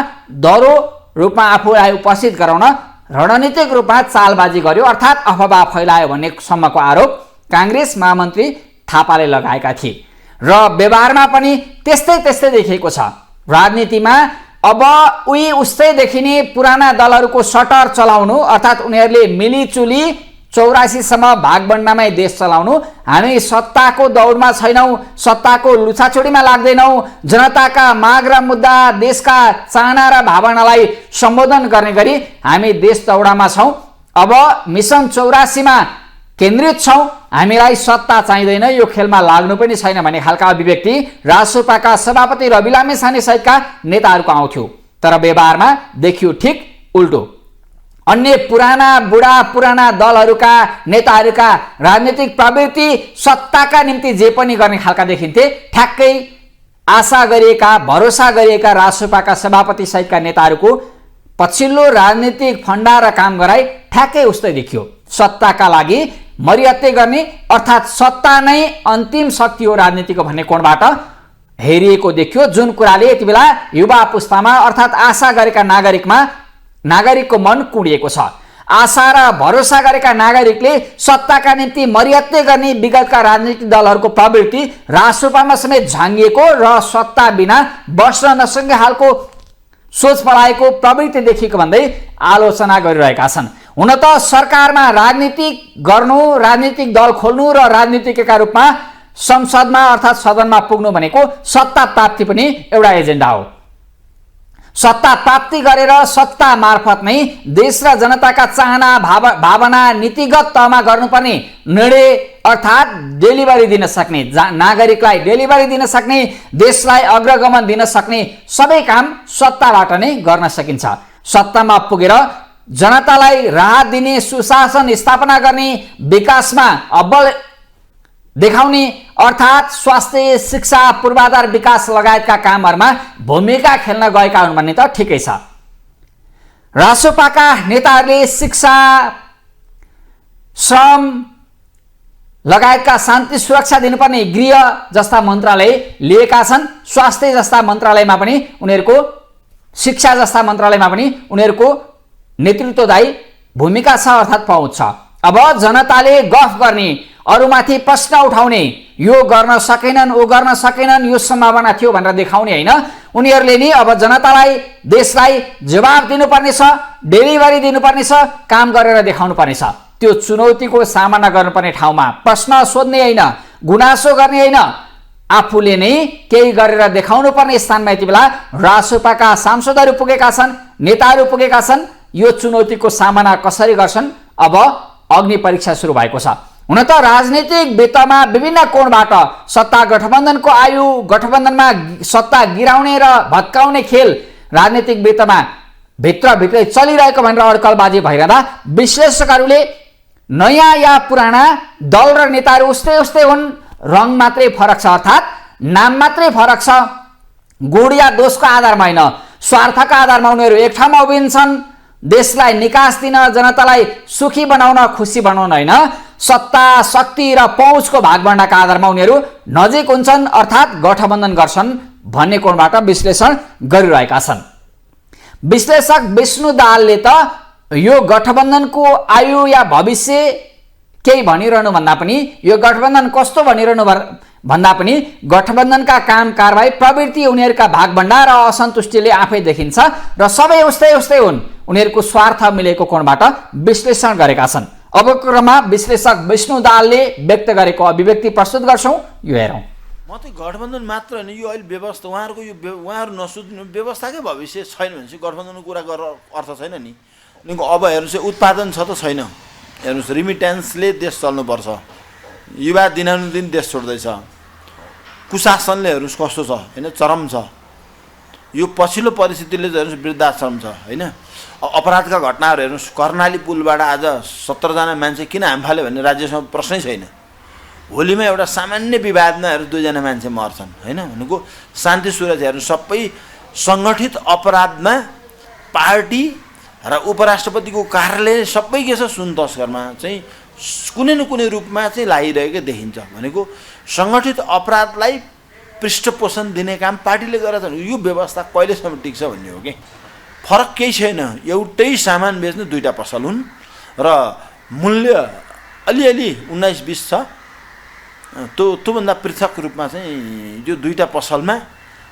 दह्रो रूपमा आफूलाई उपस्थित गराउन रणनीतिक रूपमा चालबाजी गर्यो अर्थात् अफवाह फैलायो भन्ने सम्मको आरोप काङ्ग्रेस महामन्त्री थापाले लगाएका थिए र व्यवहारमा पनि त्यस्तै देखिएको छ। राजनीतिमा अब उस्तै देखिने पुराना दलहरूको सटर चलाउनु अर्थात् उनीहरूले मिलिचुली 84 सम्म भागभण्डामै देश चलाउनु, हामी सत्ताको दौडमा छैनौँ, सत्ताको लुछाचुडीमा लाग्दैनौँ, जनताका माग र मुद्दा देशका चाहना र भावनालाई सम्बोधन गर्ने गरी हामी देश दौडामा छौँ। अब मिसन 84 मा केन्द्रित छौँ, हामीलाई सत्ता चाहिँदैन, यो खेलमा लाग्नु पनि छैन भन्ने खालका अभिव्यक्ति रासोपाका सभापति रवि लामिछाने सहितका नेताहरूको आउँथ्यो। तर व्यवहारमा देखियो ठिक उल्टो। अन्य पुराना दलहरूका नेताहरूका राजनीतिक प्रवृत्ति सत्ताका निम्ति जे पनि गर्ने खालका देखिन्थे। ठ्याक्कै आशा गरिएका भरोसा गरिएका रासोपाका सभापति सहितका नेताहरूको पछिल्लो राजनीतिक फन्डा र काम गराई ठ्याक्कै उस्तै देखियो। सत्ताका लागि मरिहत्ते गर्ने अर्थात् सत्ता नै अन्तिम शक्ति हो राजनीतिको भन्ने कोणबाट हेरिएको देखियो, जुन कुराले यति बेला युवा पुस्तामा अर्थात् आशा गरेका नागरिकको मन कुँडिएको छ। आशा र भरोसा गरेका नागरिकले सत्ताका निम्ति मरिहत्ते गर्ने विगतका राजनीतिक दलहरूको प्रवृत्ति रासोपामा समेत झाङ्गिएको र सत्ता बिना बस्न नसक्ने हालको सोच पलाएको प्रवृत्ति देखिएको भन्दै आलोचना गरिरहेका छन्। हुन त सरकारमा राजनीति गर्नु, राजनीतिक दल खोल्नु र राजनीतिकका रूपमा संसदमा अर्थात् सदनमा पुग्नु भनेको सत्ता प्राप्ति पनि एउटा एजेन्डा हो। सत्ता प्राप्ति गरेर सत्ता मार्फत नै देश र जनताका चाहना भावना नीतिगत तहमा गर्नुपर्ने निर्णय अर्थात् डेलिभरी दिन सक्ने, नागरिकलाई डेलिभरी दिन सक्ने, देशलाई अग्रगमन दिन सक्ने सबै काम सत्ताबाट नै गर्न सकिन्छ। सत्तामा पुगेर जनतालाई राहत दिने, सुशासन स्थापना गर्ने, विकासमा अब्बल देखाउने अर्थात् स्वास्थ्य, शिक्षा, पूर्वाधार विकास लगायतका कामहरूमा भूमिका खेल्न गएका हुन् भन्ने त ठिकै छ। रासोपाका नेताहरूले शिक्षा, श्रम लगायतका शान्ति सुरक्षा दिनुपर्ने गृह जस्ता मन्त्रालय लिएका छन्। स्वास्थ्य जस्ता मन्त्रालयमा पनि उनीहरूको, शिक्षा जस्ता मन्त्रालयमा पनि उनीहरूको नेतृत्वदायी भूमिका छ अर्थात् पहुँच छ। अब जनताले गफ गर्ने, अरूमाथि प्रश्न उठाउने, यो गर्न सकेनन्, ऊ गर्न सकेनन्, यो सम्भावना थियो भनेर देखाउने होइन, उनीहरूले नि अब जनतालाई, देशलाई जवाब दिनुपर्ने छ, डेलिभरी दिनुपर्ने छ, काम गरेर देखाउनु पर्ने छ। त्यो चुनौतीको सामना गर्नुपर्ने ठाउँमा प्रश्न सोध्ने होइन, गुनासो गर्ने होइन, आफूले नै केही गरेर देखाउनु पर्ने स्थानमा यति बेला रासोपाका सांसदहरू पुगेका छन्, नेताहरू पुगेका छन्। यो चुनौतीको सामना कसरी गर्छन्, अब अग्नि परीक्षा सुरु भएको छ। हुन त राजनीतिक वृत्तमा विभिन्न कोणबाट सत्ता गठबन्धनको आयु, गठबन्धनमा सत्ता गिराउने र भत्काउने खेल राजनीतिक वृत्तमा भित्रभित्रै चलिरहेको भनेर अड्कलबाजी भइरहँदा विश्लेषकहरूले नयाँ या पुराना दल र नेताहरू उस्तै हुन्, रङ मात्रै फरक छ अर्थात् नाम मात्रै फरक छ, गुण या दोषको आधारमा होइन, स्वार्थका आधारमा उनीहरू एक ठाउँमा उभिन्छन्। देशलाई निकास दिन, जनतालाई सुखी बनाउन, खुसी बनाउन होइन, सत्ता, शक्ति र पहुँचको भागभण्डाका आधारमा उनीहरू नजिक हुन्छन् अर्थात् गठबन्धन गर्छन् भन्ने कोणबाट विश्लेषण गरिरहेका छन्। विश्लेषक विष्णु दाहालले त यो गठबन्धनको आयु या भविष्य केही भनिरहनु भन्दा पनि, यो गठबन्धन कस्तो भनिरहनु भन्दा पनि गठबन्धनका काम कारबाही, प्रवृत्ति, उनीहरूका भागभण्डा र असन्तुष्टिले आफै देखिन्छ र सबै उस्तै हुन्, उनीहरूको स्वार्थ मिलेको कोणबाट विश्लेषण गरेका छन्। अबको क्रममा विश्लेषक विष्णु दाहालले व्यक्त गरेको अभिव्यक्ति प्रस्तुत गर्छौँ, यो हेरौँ। म त गठबन्धन मात्र होइन, यो अहिले व्यवस्था उहाँहरूको उहाँहरू नसोच्नु, व्यवस्थाकै भविष्य छैन भने चाहिँ गठबन्धनको कुरा गरेर अर्थ छैन नि। अब हेर्नुहोस् उत्पादन छ त छैन, हेर्नुहोस् रिमिटेन्सले देश चल्नुपर्छ, युवा दिनानुदिन देश छोड्दैछ, कुशासनले हेर्नुहोस् कस्तो छ होइन, चरम छ। यो पछिल्लो परिस्थितिले हेर्नुहोस् वृद्धाश्रम छ होइन। अपराधका घटनाहरू हेर्नुहोस्, कर्णाली पुलबाट आज 17 जना मान्छे किन हामफाल्यो भन्ने राज्यसँग प्रश्नै छैन। होलीमा एउटा सामान्य विवादमा हेर्नुहोस् 2 जना मान्छे मर्छन् होइन। भनेको शान्ति सुरक्षा हेर्नुहोस्, सबै सङ्गठित अपराधमा पार्टी र उपराष्ट्रपतिको कार्यालय सबै के छ सुन तस्करमा चाहिँ कुनै न कुनै रूपमा चाहिँ लागिरहेको देखिन्छ। भनेको सङ्गठित अपराधलाई पृष्ठपोषण दिने काम पार्टीले गरेर यो व्यवस्था कहिलेसम्म टिक्छ भन्ने हो कि। फरक केही छैन, एउटै सामान बेच्ने 2टा पसल हुन् र मूल्य अलिअलि 19-20 छ। त्योभन्दा पृथक रूपमा चाहिँ यो 2टा पसलमा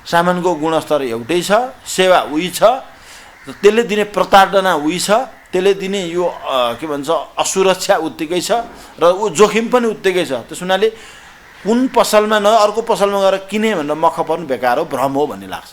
सामानको गुणस्तर एउटै छ, सेवा उही छ, त्यसले दिने प्रताडना उही छ, त्यसले दिने यो के भन्छ असुरक्षा उत्तिकै छ र जोखिम पनि उत्तिकै छ। त्यस हुनाले कुन पसलमा न अर्को पसलमा गएर किने भनेर मख पर्नु बेकार हो, भ्रम हो भन्ने लाग्छ।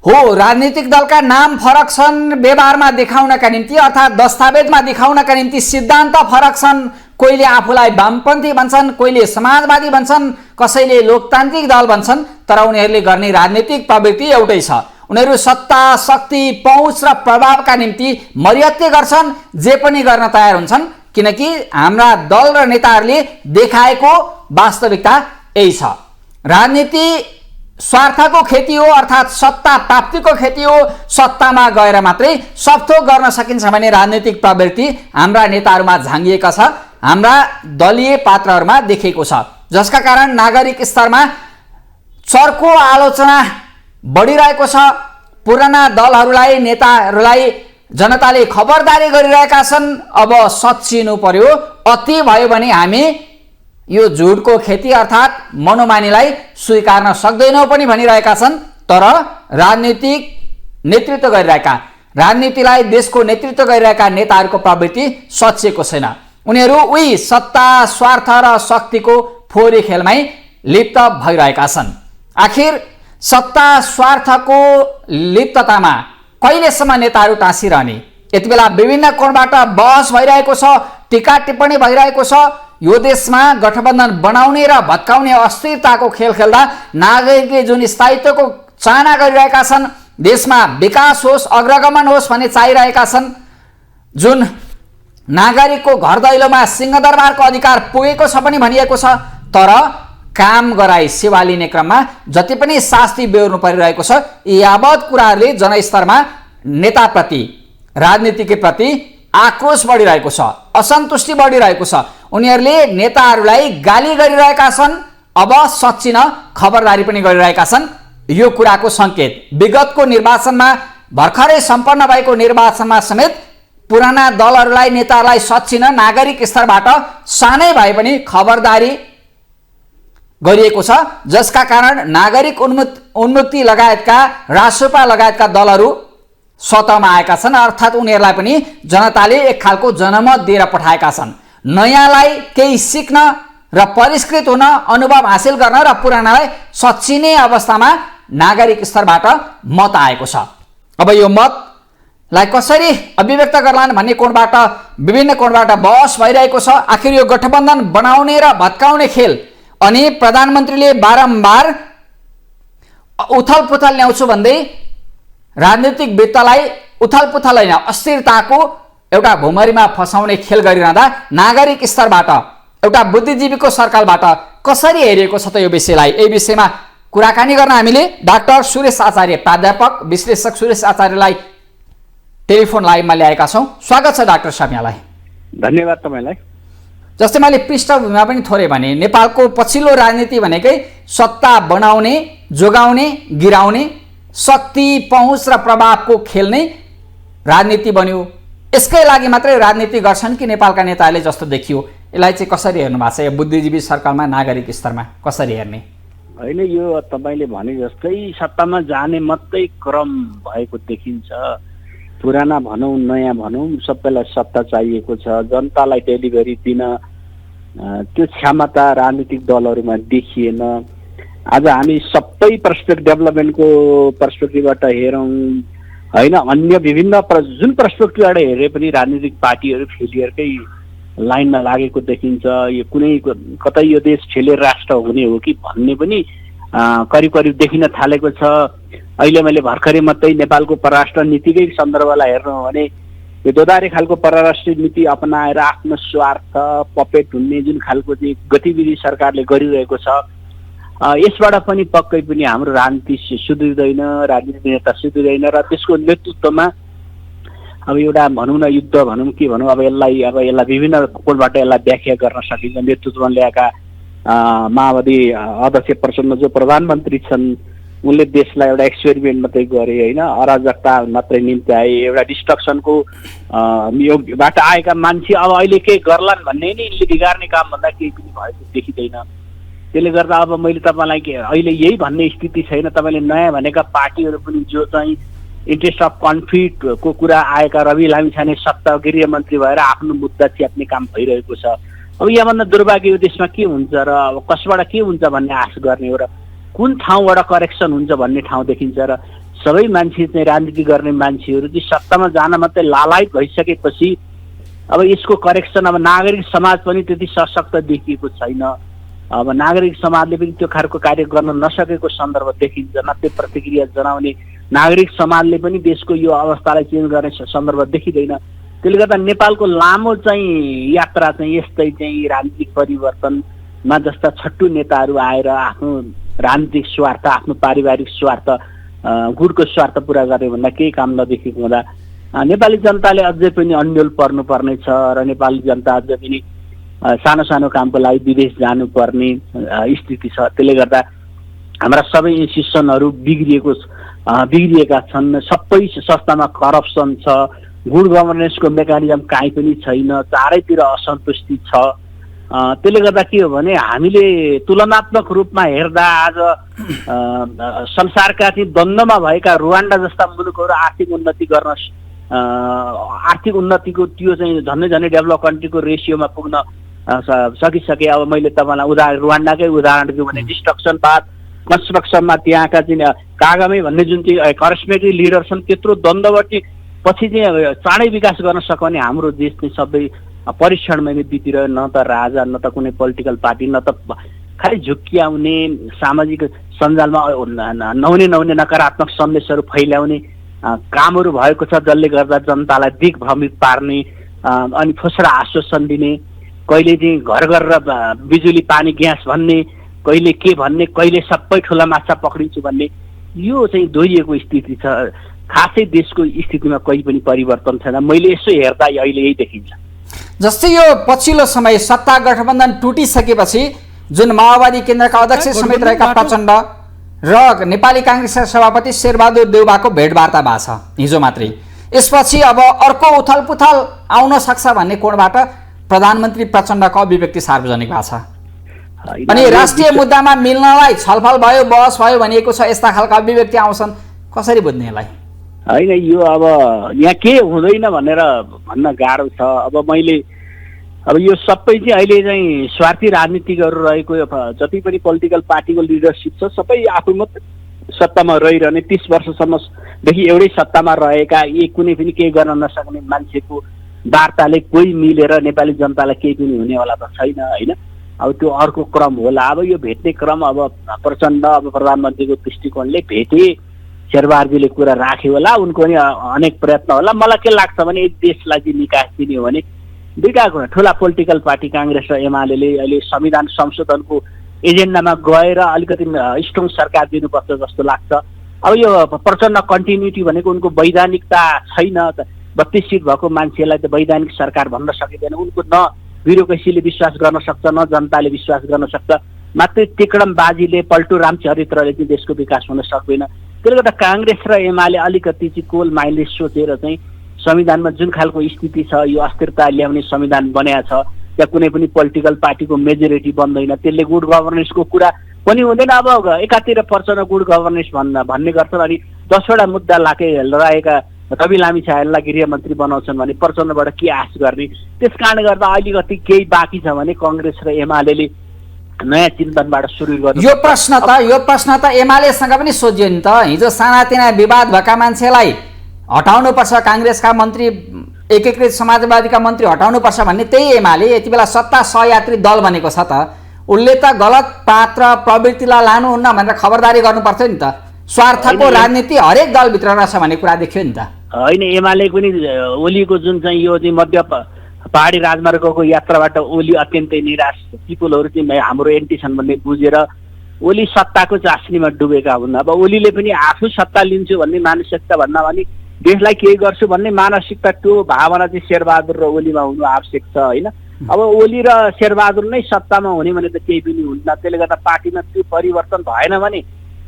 हो, राजनीतिक दलका नाम फरक छन् व्यवहारमा देखाउनका निम्ति अर्थात् दस्तावेजमा देखाउनका निम्ति सिद्धान्त फरक छन्। कोहीले आफूलाई वामपन्थी भन्छन्, कोहीले समाजवादी भन्छन्, कसैले लोकतान्त्रिक दल भन्छन्, तर उनीहरूले गर्ने राजनीतिक प्रवृत्ति एउटै छ। उनीहरू सत्ता, शक्ति, पहुँच र प्रभावका निम्ति मर्यादा गर्छन्, जे पनि गर्न तयार हुन्छन्, किनकि हाम्रा दल र नेताहरूले देखाएको वास्तविकता यही छ। राजनीति स्वार्थको खेती हो, अर्थात् सत्ता प्राप्तिको खेती हो। सत्तामा गएर मात्रै सब थोक गर्न सकिन्छ भन्ने राजनीतिक प्रवृत्ति हाम्रा नेताहरूमा झाँगिएका छ, हाम्रा दलीय पात्रहरूमा देखिएको छ, जसका कारण नागरिक स्तरमा चर्को आलोचना बढिरहेको छ। पुराना दलहरूलाई, नेताहरूलाई जनताले खबरदारी गरिरहेका छन्। अब सच्चिनु पर्यो, अति भयो भने हामी यो झुटको खेती अर्थात् मनोमानीलाई स्वीकार्न सक्दैनौँ पनि भनिरहेका छन्। तर राजनीतिक नेतृत्व गरिरहेका, राजनीतिलाई देशको नेतृत्व गरिरहेका नेताहरूको प्रवृत्ति सच्चिएको छैन। उनीहरू उही सत्ता, स्वार्थ र शक्तिको फोहोरी खेलमै लिप्त भइरहेका छन्। आखिर सत्ता स्वार्थको लिप्ततामा कहिलेसम्म नेताहरू टाँसिरहने? यति बेला विभिन्न कोणबाट बहस भइरहेको छ, टीका टिप्पणी भइरहेको छ। यो देशमा गठबन्धन बनाउने र भत्काउने अस्थिरताको खेल खेल्दा नागरिकले जुन स्थायित्वको चाहना गरिरहेका छन्, देशमा विकास होस्, अग्रगमन होस् भन्ने चाहिरहेका छन्, जुन नागरिकको घर दैलोमा सिंहदरबारको अधिकार पुगेको छ पनि भनिएको छ, तर काम गराई सेवा लिने क्रममा जति पनि शास्ति बेहोर्नु परिरहेको छ, यी यावत कुराहरूले जनस्तरमा नेताप्रति, राजनीतिप्रति आक्रोश बढिरहेको छ, असन्तुष्टि बढिरहेको छ। उनीहरूले नेताहरूलाई गाली गरिरहेका छन्, अब सच्चिन खबरदारी पनि गरिरहेका छन्। यो कुराको सङ्केत विगतको निर्वाचनमा, भर्खरै सम्पन्न भएको निर्वाचनमा समेत पुराना दलहरूलाई, नेताहरूलाई सच्चिन नागरिक स्तरबाट सानै भए पनि खबरदारी गरिएको छ, जसका कारण नागरिक उन्मुक्ति लगायतका, रासोपा लगायतका दलहरू सतहमा आएका छन्। अर्थात् उनीहरूलाई पनि जनताले एक खालको जनमत दिएर पठाएका छन्। नयाँलाई केही सिक्न र परिष्कृत हुन, अनुभव हासिल गर्न र पुरानालाई सच्चिने अवस्थामा नागरिक स्तरबाट मत आएको छ। अब यो मतलाई कसरी अभिव्यक्त गर्लान् भन्ने कोणबाट, विभिन्न कोणबाट बहस भइरहेको छ। आखिर यो गठबन्धन बनाउने र भत्काउने खेल, अनि प्रधानमन्त्रीले बारम्बार उथलपुथल ल्याउँछु भन्दै राजनीतिक वृत्तलाई उथलपुथल होइन, अस्थिरताको एउटा भुमरीमा फसाउने खेल गरिरहँदा नागरिक स्तरबाट, एउटा बुद्धिजीवीको सर्कलबाट कसरी हेरिएको छ त यो विषयलाई? यही विषयमा कुराकानी गर्न हामीले डाक्टर सुरेश आचार्य, प्राध्यापक विश्लेषक सुरेश आचार्यलाई टेलिफोन लाइनमा ल्याएका छौँ। स्वागत छ डाक्टर साहब यहाँलाई। धन्यवाद तपाईँलाई। जस्तै मैले पृष्ठभूमिमा पनि थोरै भने, नेपालको पछिल्लो राजनीति भनेकै सत्ता बनाउने, जोगाउने, गिराउने, शक्ति, पहुँच र प्रभावको खेल नै राजनीति बन्यो। यसकै लागि मात्रै राजनीति गर्छन् कि नेपालका नेताहरूले जस्तो देखियो? यसलाई चाहिँ कसरी हेर्नु भएको छ? यो बुद्धिजीवी सर्कलमा, नागरिक स्तरमा कसरी हेर्ने? होइन, यो तपाईँले भने जस्तै सत्तामा जाने मात्रै क्रम भएको देखिन्छ। पुराना भनौँ, नयाँ भनौँ, सबैलाई सत्ता चाहिएको छ। जनतालाई डेलिभरी दिन त्यो क्षमता राजनीतिक दलहरूमा देखिएन। आज हामी सबै पर्सपेक्ट डेभलपमेन्टको पर्सपेक्टिभबाट हेरौँ होइन, अन्य विभिन्न जुन पर्सपेक्टिभबाट हेरे पनि राजनीतिक पार्टीहरू फेलियरकै लाइनमा लागेको देखिन्छ। यो कुनै कतै यो देश फेलियर राष्ट्र हुने हो कि भन्ने पनि करिब करिब देखिन थालेको छ। अहिले मैले भर्खरै मात्रै नेपालको परराष्ट्र नीतिकै सन्दर्भलाई हेर्नु हो भने यो दोधारे खालको परराष्ट्र नीति अपनाएर आफ्नो स्वार्थ पपेट हुने जुन खालको चाहिँ गतिविधि सरकारले गरिरहेको छ, यसबाट पनि पक्कै पनि हाम्रो राजनीति सुध्रिँदैन, राजनीतिक नेता सुध्रिँदैन र त्यसको नेतृत्वमा अब एउटा भनौँ न युद्ध भनौँ के भनौँ, अब यसलाई विभिन्न कोणबाट यसलाई व्याख्या गर्न सकिन्छ। नेतृत्वमा ल्याएका माओवादी अध्यक्ष प्रचण्ड जो प्रधानमन्त्री छन्, उनले देशलाई एउटा एक्सपेरिमेन्ट मात्रै गरे होइन, अराजकता मात्रै निम्ति आए, एउटा डिस्ट्रक्सनको योबाट आएका मान्छे अब अहिले केही गर्लान् भन्ने नि यिनले बिगार्ने काम भन्दा केही पनि भएको देखिँदैन। त्यसले गर्दा अब मैले तपाईँलाई अहिले यही भन्ने स्थिति छैन। तपाईँले नयाँ भनेका पार्टीहरू पनि जो चाहिँ इन्ट्रेस्ट अफ कन्फ्लिक्टको कुरा आएका रवि लामिछाने सत्ता गृहमन्त्री भएर आफ्नो मुद्दा च्याप्ने काम भइरहेको छ। अब यहाँभन्दा दुर्भाग्य यो देशमा के हुन्छ र अब कसबाट के हुन्छ भन्ने आश गर्ने हो र कुन ठाउँबाट करेक्सन हुन्छ भन्ने ठाउँ देखिन्छ। र सबै मान्छे चाहिँ राजनीति गर्ने मान्छेहरू चाहिँ सत्तामा जान मात्रै लालायत भइसकेपछि अब यसको करेक्सन अब नागरिक समाज पनि त्यति सशक्त देखिएको छैन। अब नागरिक समाजले पनि त्यो खालको कार्य गर्न नसकेको सन्दर्भ देखिन्छ, न त्यो प्रतिक्रिया जनाउने नागरिक समाजले पनि देशको यो अवस्थालाई चेन्ज गर्ने सन्दर्भ देखिँदैन। त्यसले गर्दा नेपालको लामो चाहिँ यात्रा चाहिँ यस्तै चाहिँ राजनीतिक परिवर्तनमा जस्ता छट्टु नेताहरू आएर आफ्नो राजनीतिक स्वार्थ, आफ्नो पारिवारिक स्वार्थ, गुटको स्वार्थ पुरा गर्ने भन्दा केही काम नदेखेको हुँदा नेपाली जनताले अझै पनि अन्यल पर्नुपर्ने छ र नेपाली जनता अझै पनि सानो सानो कामको लागि विदेश जानुपर्ने स्थिति छ। त्यसले गर्दा हाम्रा सबै इन्स्टिट्युसनहरू बिग्रिएका छन्, सबै संस्थामा करप्सन छ, गुड गभर्नेन्सको मेकानिजम काहीँ पनि छैन, चारैतिर असन्तुष्टि छ। त्यसले गर्दा के हो भने हामीले तुलनात्मक रूपमा हेर्दा आज संसारका चाहिँ द्वन्द्वमा भएका रुवान्डा जस्ता मुलुकहरू आर्थिक उन्नतिको त्यो चाहिँ झन्डै डेभलप कन्ट्रीको रेसियोमा पुग्न सकिसके। अब मैले तपाईँलाई रुवान्डाकै उदाहरण दिउँ भने डिस्ट्रक्सनवाद कन्स्ट्रक्सनमा त्यहाँका चाहिँ कागमे भन्ने जुन चाहिँ करिस्मेटिक लिडर छन्, त्यत्रो द्वन्द्वबाट पछि चाहिँ चाँडै विकास गर्न सक्ने हाम्रो देश चाहिँ सबै परीक्षणमै नै बितिरह्यो। न त राजा, न त कुनै पोलिटिकल पार्टी, न त खालि झुक्क्याउने, सामाजिक सञ्जालमा नहुने नकारात्मक सन्देशहरू फैल्याउने कामहरू भएको छ, जसले गर्दा जनतालाई दिग्भ्रमित पार्ने अनि फोस्रा आश्वासन दिने, कहिले चाहिँ घर घर र बिजुली पानी ग्यास भन्ने, कहिले के भन्ने, कहिले सबै ठुला माछा पक्रिन्छु भन्ने, यो चाहिँ दोहोरिएको स्थिति छ। खासै देशको स्थितिमा कहीँ पनि परिवर्तन छैन। मैले यसो हेर्दा अहिले यही देखिन्छ। जस्तै यो पछिल्लो समय सत्ता गठबन्धन टुटिसकेपछि जुन माओवादी केन्द्रका अध्यक्ष समेत रहेका प्रचण्ड र नेपाली काङ्ग्रेसका सभापति शेरबहादुर देउवाको भेटवार्ता भएको छ हिजो मात्रै। यसपछि अब अर्को उथलपुथल आउन सक्छ भन्ने कोणबाट प्रधानमन्त्री प्रचण्डको अभिव्यक्ति सार्वजनिक भएको छ। अनि राष्ट्रिय मुद्दामा मिल्नलाई छलफल भयो, बहस भयो भनिएको छ। यस्ता खालका अभिव्यक्ति आउँछन्, कसरी बुझ्ने यसलाई? होइन, यो अब यहाँ के हुँदैन भनेर भन्न गाह्रो छ। अब यो सबै चाहिँ अहिले चाहिँ स्वार्थी राजनीतिकहरू रहेको जति पनि पोलिटिकल पार्टीको लिडरसिप छ, सबै आफू मात्रै सत्तामा रहिरहने 30 वर्षसम्मदेखि एउटै सत्तामा रहेका कुनै पनि केही गर्न नसक्ने मान्छेको वार्ताले कोही मिलेर नेपाली जनतालाई केही पनि हुनेवाला त छैन होइन। अब त्यो अर्को क्रम होला। अब यो भेट्ने क्रम अब प्रचण्ड अब प्रधानमन्त्रीको दृष्टिकोणले भेटे, शेरबहादुरजीले कुरा राख्यो होला, उनको पनि अनेक प्रयत्न होला। मलाई के लाग्छ भने देशलाई चाहिँ निकास दिने हो भने दुईवटा कुरा, ठुला पोलिटिकल पार्टी काङ्ग्रेस र एमाले अहिले संविधान संशोधनको एजेन्डामा गएर अलिकति स्ट्रङ सरकार दिनुपर्छ जस्तो लाग्छ। अब यो प्रचण्ड कन्टिन्युटी भनेको उनको वैधानिकता छैन। 32 सिट भएको मान्छेलाई त वैधानिक सरकार भन्न सकिँदैन। उनको न ब्युरोक्रेसीले विश्वास गर्न सक्छ, न जनताले विश्वास गर्न सक्छ। मात्रै टेकडमबाजीले, पल्टु राम चरित्रले चाहिँ देशको विकास हुन सक्दैन। त्यसले गर्दा काङ्ग्रेस र एमाले अलिकति चाहिँ कोल माइन्डले सोचेर चाहिँ संविधानमा जुन खालको स्थिति छ, यो अस्थिरता ल्याउने संविधान बनाएको छ, त्यहाँ कुनै पनि पोलिटिकल पार्टीको मेजोरिटी बन्दैन, त्यसले गुड गभर्नेन्सको कुरा पनि हुँदैन। अब एकातिर प्रचण्ड गुड गभर्नेन्स भन्ने गर्छन्, अनि 10वटा मुद्दा रहेका रवि लामिछानेलाई गृहमन्त्री बनाउँछन् भने प्रचण्डबाट के आश गर्ने? त्यस कारणले गर्दा अलिकति केही बाँकी छ भने काङ्ग्रेस र एमाले नयाँ चिन्तनबाट सुरु गर्नु। यो प्रश्न त एमालेसँग पनि सोधियो नि त। हिजो सानातिना विवाद भएका मान्छेलाई हटाउनुपर्छ, काङ्ग्रेसका मन्त्री, एकीकृत समाजवादीका मन्त्री हटाउनुपर्छ भन्ने त्यही एमाले यति बेला सत्ता सहयात्री दल बनेको छ त। उसले त गलत पात्र प्रवृत्तिलाई लानुहुन्न भनेर खबरदारी गर्नुपर्थ्यो नि त। स्वार्थको राजनीति हरेक दलभित्र रहेछ भन्ने कुरा देखियो नि त। होइन, एमाले पनि ओलीको जुन चाहिँ यो चाहिँ मध्य पहाडी राजमार्गको यात्राबाट ओली अत्यन्तै निराश, पिपुलहरू चाहिँ हाम्रो एन्टी छन् भन्ने बुझेर ओली सत्ताको चासनीमा डुबेका हुन्। अब ओलीले पनि आफू सत्ता लिन्छु भन्ने मानसिकता भन्दा पनि देशलाई केही गर्छु भन्ने मानसिकता, त्यो भावना चाहिँ शेरबहादुर र ओलीमा हुनु आवश्यक छ होइन। अब ओली र शेरबहादुर नै सत्तामा हुने भने त केही पनि हुन्न। त्यसले गर्दा पार्टीमा त्यो परिवर्तन भएन भने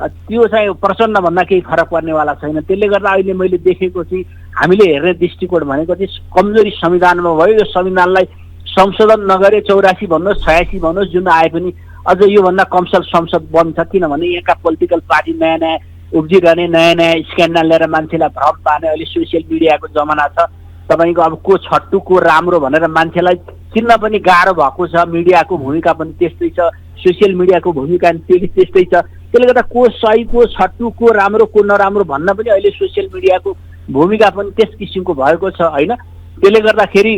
त्यो चाहिँ प्रचण्डभन्दा केही फरक पर्नेवाला छैन। त्यसले गर्दा अहिले मैले देखेको चाहिँ हामीले हेर्ने दृष्टिकोण भनेको चाहिँ कमजोरी संविधानमा भयो। यो संविधानलाई संशोधन नगरे 84 भन्नुहोस् 86 भन्नुहोस् जुन आए पनि अझ योभन्दा कमसल संसद बन्छ। किनभने यहाँका पोलिटिकल पार्टी नयाँ नयाँ उब्जिरहने, नयाँ नयाँ स्क्यान्डल लिएर मान्छेलाई भ्रम पार्ने अहिले सोसियल मिडियाको जमाना छ। तपाईँको अब को छट्टु को राम्रो भनेर मान्छेलाई चिन्न पनि गाह्रो भएको छ। मिडियाको भूमिका पनि त्यस्तै छ, सोसियल मिडियाको भूमिका पनि त्यस्तै छ। त्यसले गर्दा को सही को छट्टु को राम्रो को नराम्रो भन्न पनि अहिले सोसियल मिडियाको भूमिका पनि त्यस किसिमको भएको छ होइन। त्यसले गर्दाखेरि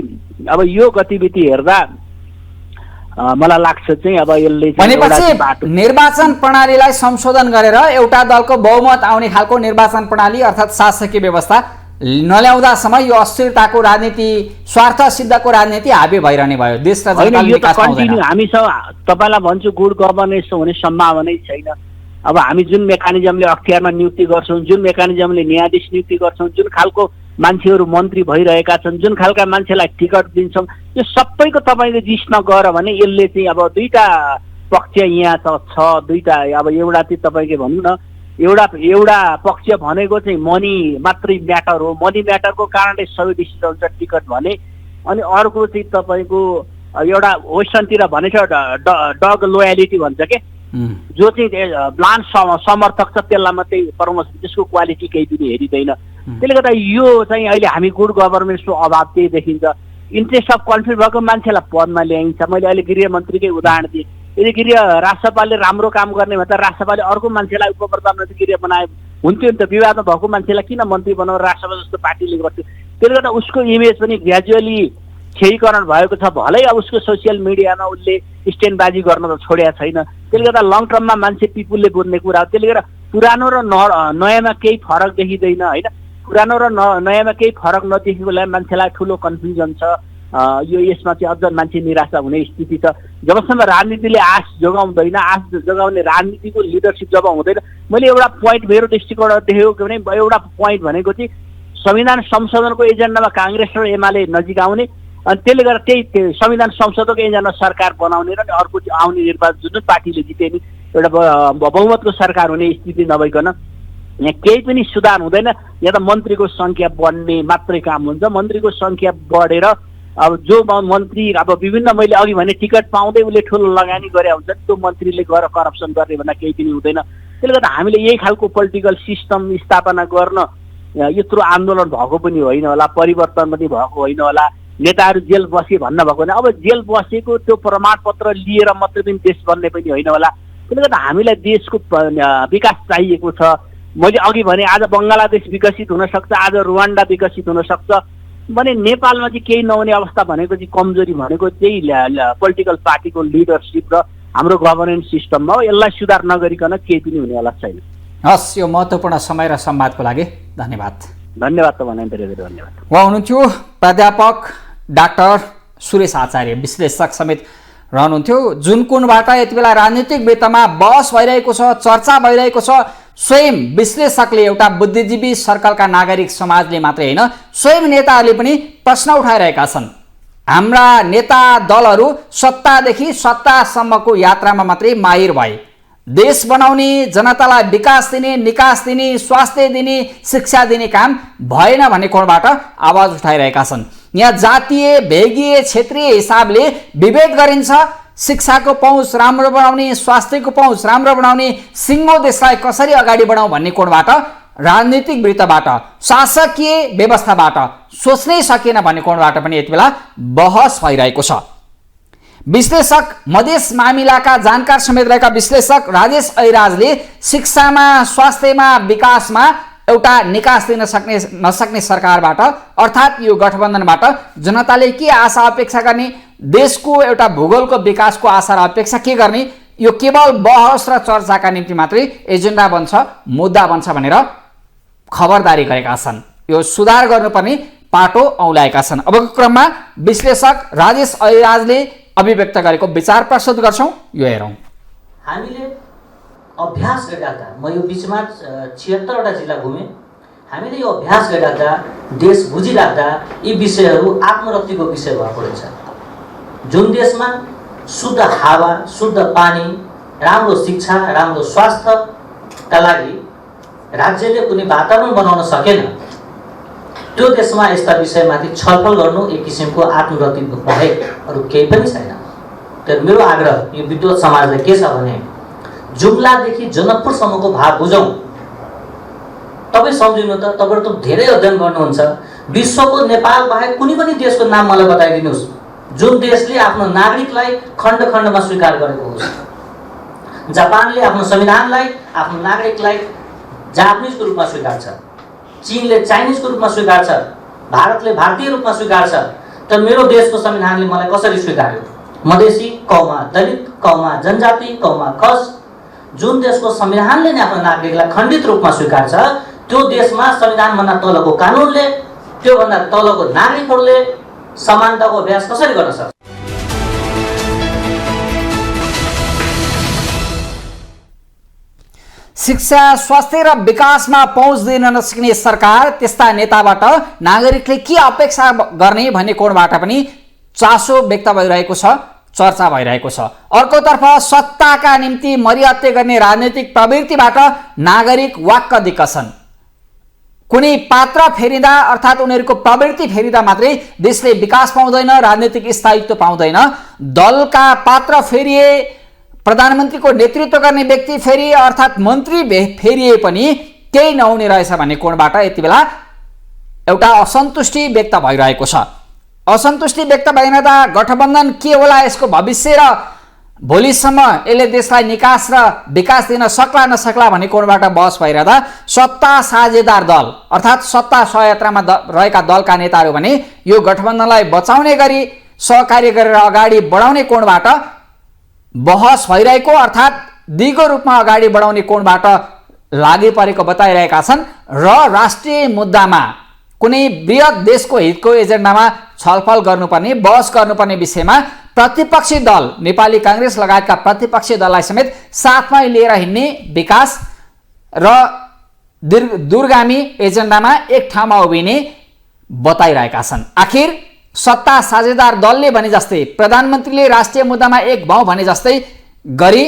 अब यो गतिविधि हेर्दा मलाई लाग्छ चाहिँ अब यसले भनेपछि निर्वाचन प्रणालीलाई संशोधन गरेर एउटा दलको बहुमत आउने खालको निर्वाचन प्रणाली अर्थात् शासकीय व्यवस्था नल्याउँदासम्म यो अस्थिरताको राजनीति, स्वार्थ सिद्धको राजनीति हाबी भइरहने भयो। देश र जनताले विकास पाउँदैन। हामीसँग तपाईँलाई भन्छु गुड गभर्नेन्स हुने सम्भावनै छैन। अब हामी जुन मेकानिजमले अख्तियारमा नियुक्ति गर्छौँ, जुन मेकानिजमले न्यायाधीश नियुक्ति गर्छौँ, जुन खालको मान्छेहरू मन्त्री भइरहेका छन्, जुन खालका मान्छेलाई टिकट दिन्छौँ, यो सबैको तपाईँले जिस नगर भने यसले चाहिँ अब दुईटा पक्ष यहाँ छ। दुईटा अब एउटा चाहिँ तपाईँले भन्नु न, एउटा पक्ष भनेको चाहिँ मनी मात्रै म्याटर हो। मनी म्याटरको कारणले सबै डिसिजन हुन्छ टिकट भने। अनि अर्को चाहिँ तपाईँको एउटा वेस्टर्नतिर भनेको डग लोयालिटी भन्छ के, जो चाहिँ ब्लान्ड समर्थक छ त्यसलाई मात्रै प्रमोसन, त्यसको क्वालिटी केही पनि हेरिँदैन। त्यसले गर्दा यो चाहिँ अहिले हामी गुड गभर्नेन्सको अभाव त्यही देखिन्छ। इन्ट्रेस्ट अफ कन्फ्लिक्ट भएको मान्छेलाई पदमा ल्याइन्छ। मैले अहिले गृहमन्त्रीकै उदाहरण दिएँ। यदि राष्ट्रपालले राम्रो काम गर्ने भए त राष्ट्रपालले अर्को मान्छेलाई उप प्रधानमन्त्री गृह बनाए हुन्थ्यो नि त। विवादमा भएको मान्छेलाई किन मन्त्री बनाएर राष्ट्रपति जस्तो पार्टीले गर्थ्यो। त्यसले गर्दा उसको इमेज पनि ग्रेजुअली क्षयीकरण भएको छ। भलै अब उसको सोसियल मिडियामा उसले स्ट्यान्डबाजी गर्न त छोडेको छैन। त्यसले गर्दा लङ टर्ममा मान्छे पिपुलले बुझ्ने कुरा हो। त्यसले गर्दा पुरानो र नयाँमा केही फरक देखिँदैन होइन। पुरानो र नयाँमा केही फरक नदेखिएकोलाई मान्छेलाई ठुलो कन्फ्युजन छ। यो यसमा चाहिँ अझ मान्छे निराशा हुने स्थिति छ। जबसम्म राजनीतिले आश जोगाउँदैन, आश जोगाउने राजनीतिको लिडरसिप जब हुँदैन। मैले एउटा पोइन्ट मेरो दृष्टिकोणबाट देखेको भने एउटा पोइन्ट भनेको चाहिँ संविधान संशोधनको एजेन्डामा काङ्ग्रेस र एमाले नजिक आउने, अनि त्यसले गर्दा त्यही संविधान संशोधनको एजेन्डा सरकार बनाउने र अर्को आउने निर्वाचन जुन पार्टीले जिते नि एउटा बहुमतको सरकार हुने स्थिति नभइकन यहाँ केही पनि सुधार हुँदैन। यहाँ त मन्त्रीको सङ्ख्या बढ्ने मात्रै काम हुन्छ। मन्त्रीको सङ्ख्या बढेर अब जो मन्त्री अब विभिन्न मैले अघि भने टिकट पाउँदै उसले ठुलो लगानी गरे हुन्छ, त्यो मन्त्रीले गएर करप्सन गर्ने भन्दा केही पनि हुँदैन। त्यसले गर्दा हामीले यही खालको पोलिटिकल सिस्टम स्थापना गर्न यत्रो आन्दोलन भएको पनि होइन होला, परिवर्तन पनि भएको होइन होला। नेताहरू जेल बसे भन्न भएको होइन। अब जेल बसेको त्यो प्रमाणपत्र लिएर मात्रै पनि देश बन्ने पनि होइन होला। त्यसले गर्दा हामीलाई देशको विकास चाहिएको छ। मैले अघि भने आज बङ्गलादेश विकसित हुनसक्छ, आज रुवान्डा विकसित हुनसक्छ भने नेपालमा चाहिँ केही नहुने अवस्था भनेको चाहिँ कमजोरी भनेको त्यही पोलिटिकल पार्टीको लिडरसिप र हाम्रो गभर्नेन्स सिस्टममा हो। यसलाई सुधार नगरिकन केही पनि हुनेवाला छैन। हस्, यो महत्त्वपूर्ण समय र संवादको लागि धन्यवाद। धन्यवाद तपाईँलाई धेरै धेरै धन्यवाद। उहाँ हुनुहुन्थ्यो प्राध्यापक डाक्टर सुरेश आचार्य, विश्लेषक समेत रहनुहुन्थ्यो। जुन कुनबाट यति बेला राजनीतिक वृत्तमा बहस भइरहेको छ, चर्चा भइरहेको छ, स्वयं विश्लेषकले एउटा बुद्धिजीवी सर्कलका नागरिक समाजले मात्रै होइन स्वयं नेताहरूले पनि प्रश्न उठाइरहेका छन्। हाम्रा नेता दलहरू सत्तादेखि सत्तासम्मको यात्रामा मात्रै माहिर भए। देश बनाउने, जनतालाई विकास दिने, निकास दिने, स्वास्थ्य दिने, शिक्षा दिने काम भएन भन्ने कोणबाट आवाज उठाइरहेका छन्। यहाँ जातीय, भेगीय, क्षेत्रीय हिसाबले विभेद गरिन्छ। शिक्षाको पहुँच राम्रो बनाउने, स्वास्थ्यको पहुँच राम्रो बनाउने, सिङ्गो देशलाई कसरी अगाडि बढाउँ भन्ने कोणबाट, राजनीतिक वृत्तबाट, शासकीय व्यवस्थाबाट सोच्नै सकिएन भन्ने कोणबाट पनि यति बेला बहस भइरहेको छ। विश्लेषक मधेस मामिलाका जानकार समेत रहेका विश्लेषक राजेश ऐराजले शिक्षामा, स्वास्थ्यमा, विकासमा एउटा निकास दिन नसक्ने सरकारबाट अर्थात् यो गठबन्धनबाट जनताले के आशा अपेक्षा गर्ने, देशको एउटा भूगोलको विकासको आशा र अपेक्षा के गर्ने, यो केवल बहस र चर्चाका निम्ति मात्रै एजेन्डा बन्छ, मुद्दा बन्छ भनेर खबरदारी गरेका छन्। यो सुधार गर्नुपर्ने पाटो औलाएका छन्। अबको क्रममा विश्लेषक राजेश ऐराजले अभिव्यक्त गरेको विचार प्रस्तुत गर्छौं, यो हेरौं। हामीले अभ्यास गरिराख्दा, म यो बिचमा 76वटा जिल्ला घुमेँ, हामीले यो अभ्यास गरिराख्दा, देश बुझिराख्दा यी विषयहरू आत्मरतिको विषय भएको रहेछ। जुन देशमा शुद्ध हावा, शुद्ध पानी, राम्रो शिक्षा, राम्रो स्वास्थ्यका लागि राज्यले कुनै वातावरण बनाउन सकेन, त्यो देशमा यस्ता विषयमाथि छलफल गर्नु एक किसिमको आत्मरति बाहेक अरू केही पनि छैन। तर मेरो आग्रह यो विद्वत समाजले के छ भने जुम्लादेखि जनकपुरसम्मको भाग बुझौँ। तपाईँ सम्झिनु त, तपाईँहरू त धेरै अध्ययन गर्नुहुन्छ, विश्वको नेपाल बाहेक कुनै पनि देशको नाम मलाई बताइदिनुहोस् जुन देशले आफ्नो नागरिकलाई खण्ड खण्डमा स्वीकार गरेको होस्। जापानले आफ्नो संविधानलाई, आफ्नो नागरिकलाई जापानिजको रूपमा स्वीकार्छ, चीनले चाइनिजको रूपमा स्वीकार्छ, भारतले भारतीय रूपमा स्वीकार्छ। तर मेरो देशको संविधानले मलाई कसरी स्वीकार्यो? मधेसी कौमा दलित कौमा जनजाति कौमा खस, जुन देशको संविधानले नै आफ्नो नागरिकलाई खण्डित रूपमा स्वीकार्छ, त्यो देशमा संविधानभन्दा तलको कानुनले, त्योभन्दा तलको नागरिकहरूले समानताको अभ्यास कसरी गर्न सक्छ? शिक्षा, स्वास्थ्य र विकासमा पहुँच दिन नसक्ने सरकार, त्यस्ता नेताबाट नागरिकले के अपेक्षा गर्ने भन्ने कोणबाट पनि चासो व्यक्त भइरहेको छ, चर्चा भइरहेको छ। अर्कोतर्फ सत्ताका निम्ति मरिहत्ते गर्ने राजनीतिक प्रवृत्तिबाट नागरिक वाक्क दिक्क छन्। कुनै पात्र फेरिँदा अर्थात् उनीहरूको प्रवृत्ति फेरिँदा मात्रै देशले विकास पाउँदैन, राजनीतिक स्थायित्व पाउँदैन। दलका पात्र फेरिए, प्रधानमन्त्रीको नेतृत्व गर्ने व्यक्ति फेरि अर्थात् मन्त्री फेरिए पनि केही नहुने रहेछ भन्ने कोणबाट यति बेला एउटा असन्तुष्टि व्यक्त भइरहेको छ। असन्तुष्टि व्यक्त भइरहँदा गठबन्धन के होला, यसको भविष्य र भोलिसम्म यसले देशलाई निकास र विकास दिन सक्ला नसक्ला भन्ने कोणबाट बहस भइरहँदा सत्ता साझेदार दल अर्थात् सत्ता सहयात्रामा रहेका दलका नेताहरू भने यो गठबन्धनलाई बचाउने गरी सहकार्य गरेर अगाडि बढाउने कोणबाट बहस भइरहेको अर्थात् दिगो रूपमा अगाडि बढाउने कोणबाट लागि परेको बताइरहेका छन् र राष्ट्रिय मुद्दामा कुनै बृहत देशको हितको एजेन्डामा छलफल गर्नुपर्ने, बहस गर्नुपर्ने विषयमा प्रतिपक्षी दल नेपाली कांग्रेस लगायतका प्रतिपक्षी दललाई समेत साथमा लिएर हिँड्ने, विकास र दूरगामी एजेन्डामा एक ठाउँमा उभिने बताइरहेका छन्। आखिर सत्ता साझेदार दलले भने जस्तै, प्रधानमन्त्रीले राष्ट्रिय मुद्दामा एक भाउ भने जस्तै गरी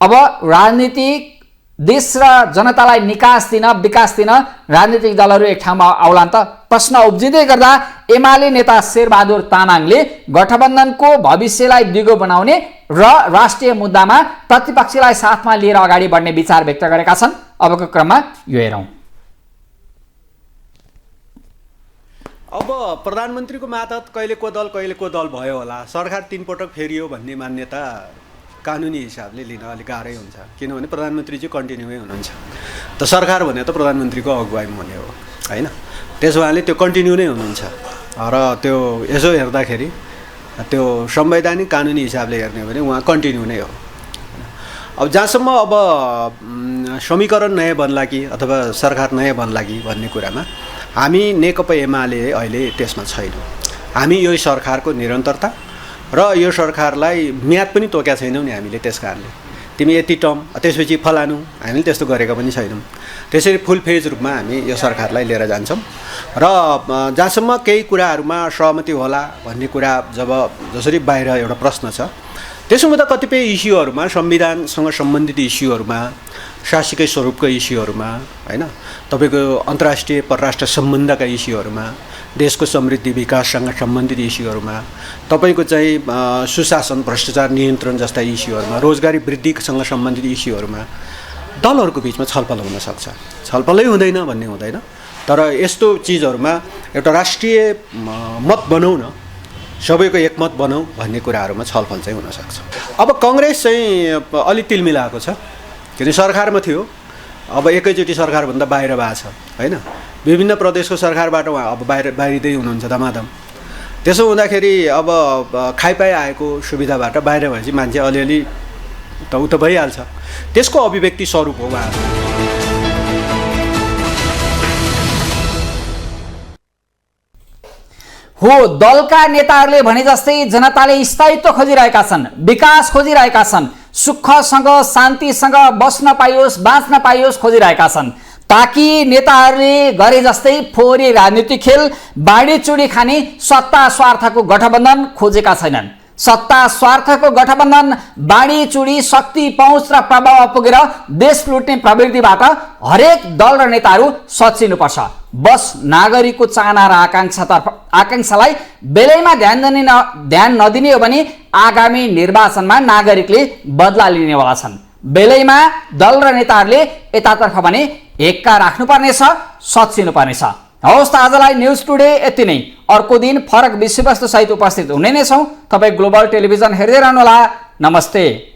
अब राजनीतिक देश र जनतालाई निकास दिन, विकास दिन राजनीतिक दलहरू एक ठाउँमा आउलान् त? प्रश्न उब्जिँदै गर्दा एमाले नेता शेरबहादुर तामाङले गठबन्धनको भविष्यलाई दिगो बनाउने र राष्ट्रिय मुद्दामा प्रतिपक्षीलाई साथमा लिएर अगाडि बढ्ने विचार व्यक्त गरेका छन्। अबको क्रममा यो हेरौँ। अब प्रधानमन्त्रीको मातहत कहिले को दल भयो होला, सरकार 3 पटक फेरियो भन्ने मान्यता कानुनी हिसाबले लिन अलिक गाह्रै हुन्छ, किनभने प्रधानमन्त्री चाहिँ कन्टिन्युै हुनुहुन्छ। त सरकार भने त प्रधानमन्त्रीको अगुवाईमा हुने हो होइन, त्यसो भएले त्यो कन्टिन्यू नै हुनुहुन्छ र त्यो यसो हेर्दाखेरि त्यो संवैधानिक कानुनी हिसाबले हेर्ने हो भने उहाँ कन्टिन्यू नै हो। अब जहाँसम्म अब समीकरण नयाँ बन्ला कि अथवा सरकार नयाँ बन्ला कि भन्ने कुरामा हामी नेकपा एमाले अहिले त्यसमा छैनौँ। हामी यो सरकारको निरन्तरता र यो सरकारलाई म्याद पनि तोकेका छैनौँ नि हामीले, त्यस कारणले तिमी यति टर्म त्यसपछि फलानु हामीले त्यस्तो गरेका पनि छैनौँ। त्यसरी फुल फेज रूपमा हामी यो सरकारलाई लिएर जान्छौँ र जहाँसम्म केही कुराहरूमा सहमति होला भन्ने कुरा जसरी बाहिर एउटा प्रश्न छ, त्यसो हुँदा कतिपय इस्युहरूमा, संविधानसँग सम्बन्धित इस्युहरूमा, शासकीय स्वरूपका इस्युहरूमा होइन, तपाईँको अन्तर्राष्ट्रिय परराष्ट्र सम्बन्धका इस्युहरूमा, देशको समृद्धि विकाससँग सम्बन्धित इस्युहरूमा, तपाईँको चाहिँ सुशासन भ्रष्टाचार नियन्त्रण जस्ता इस्युहरूमा, रोजगारी वृद्धिसँग सम्बन्धित इस्युहरूमा दलहरूको बिचमा छलफल हुन सक्छ। छलफलै हुँदैन भन्ने हुँदैन, तर यस्तो चिजहरूमा एउटा राष्ट्रिय मत बनाउन सबैको एकमत बनाऊ भन्ने कुराहरूमा छलफल चाहिँ हुनसक्छ। अब कङ्ग्रेस चाहिँ अलि तिलमिलाएको छ, किन सरकारमा थियो, अब एकैचोटि सरकारभन्दा बाहिर भएको छ होइन। विभिन्न प्रदेशको सरकारबाट उहाँ अब बाहिरिँदै हुनुहुन्छ दमादम। त्यसो हुँदाखेरि अब खाइपाइ आएको सुविधाबाट बाहिर भएपछि मान्छे अलिअलि त उ त भइहाल्छ, त्यसको अभिव्यक्ति स्वरूप हो उहाँहरू। हो, दलका नेताहरूले भने जस्तै जनताले स्थायित्व खोजिरहेका छन्, विकास खोजिरहेका छन्, सुखसँग शान्तिसँग बस्न पाइयोस्, बाँच्न पाइयोस् खोजिरहेका छन्, ताकि नेताहरूले गरे जस्तै फोहोरी राजनीतिक खेल, बाँडीचुडी खाने सत्ता स्वार्थको गठबन्धन खोजेका छैनन्। सत्ता स्वार्थको गठबन्धन, बाँडीचुडी, शक्ति, पहुँच र प्रभाव पुगेर देश लुट्ने प्रवृत्तिबाट हरेक दल र नेताहरू सचिनुपर्छ। बस नागरिकको चाहना र आकांक्षालाई बेलैमा ध्यान नदिने हो भने आगामी निर्वाचनमा नागरिकले बदला लिनेवाला छन्। बेलैमा दल र नेताहरूले यतातर्फ भने एक्का राख्नुपर्नेछ, सचिनुपर्नेछ। हवस् त, आजलाई न्युज टुडे यति नै। अर्को दिन फरक विषयवस्तु सहित उपस्थित हुने नै छौँ। तपाईँ ग्लोबल टेलिभिजन हेर्दै रहनुहोला। नमस्ते।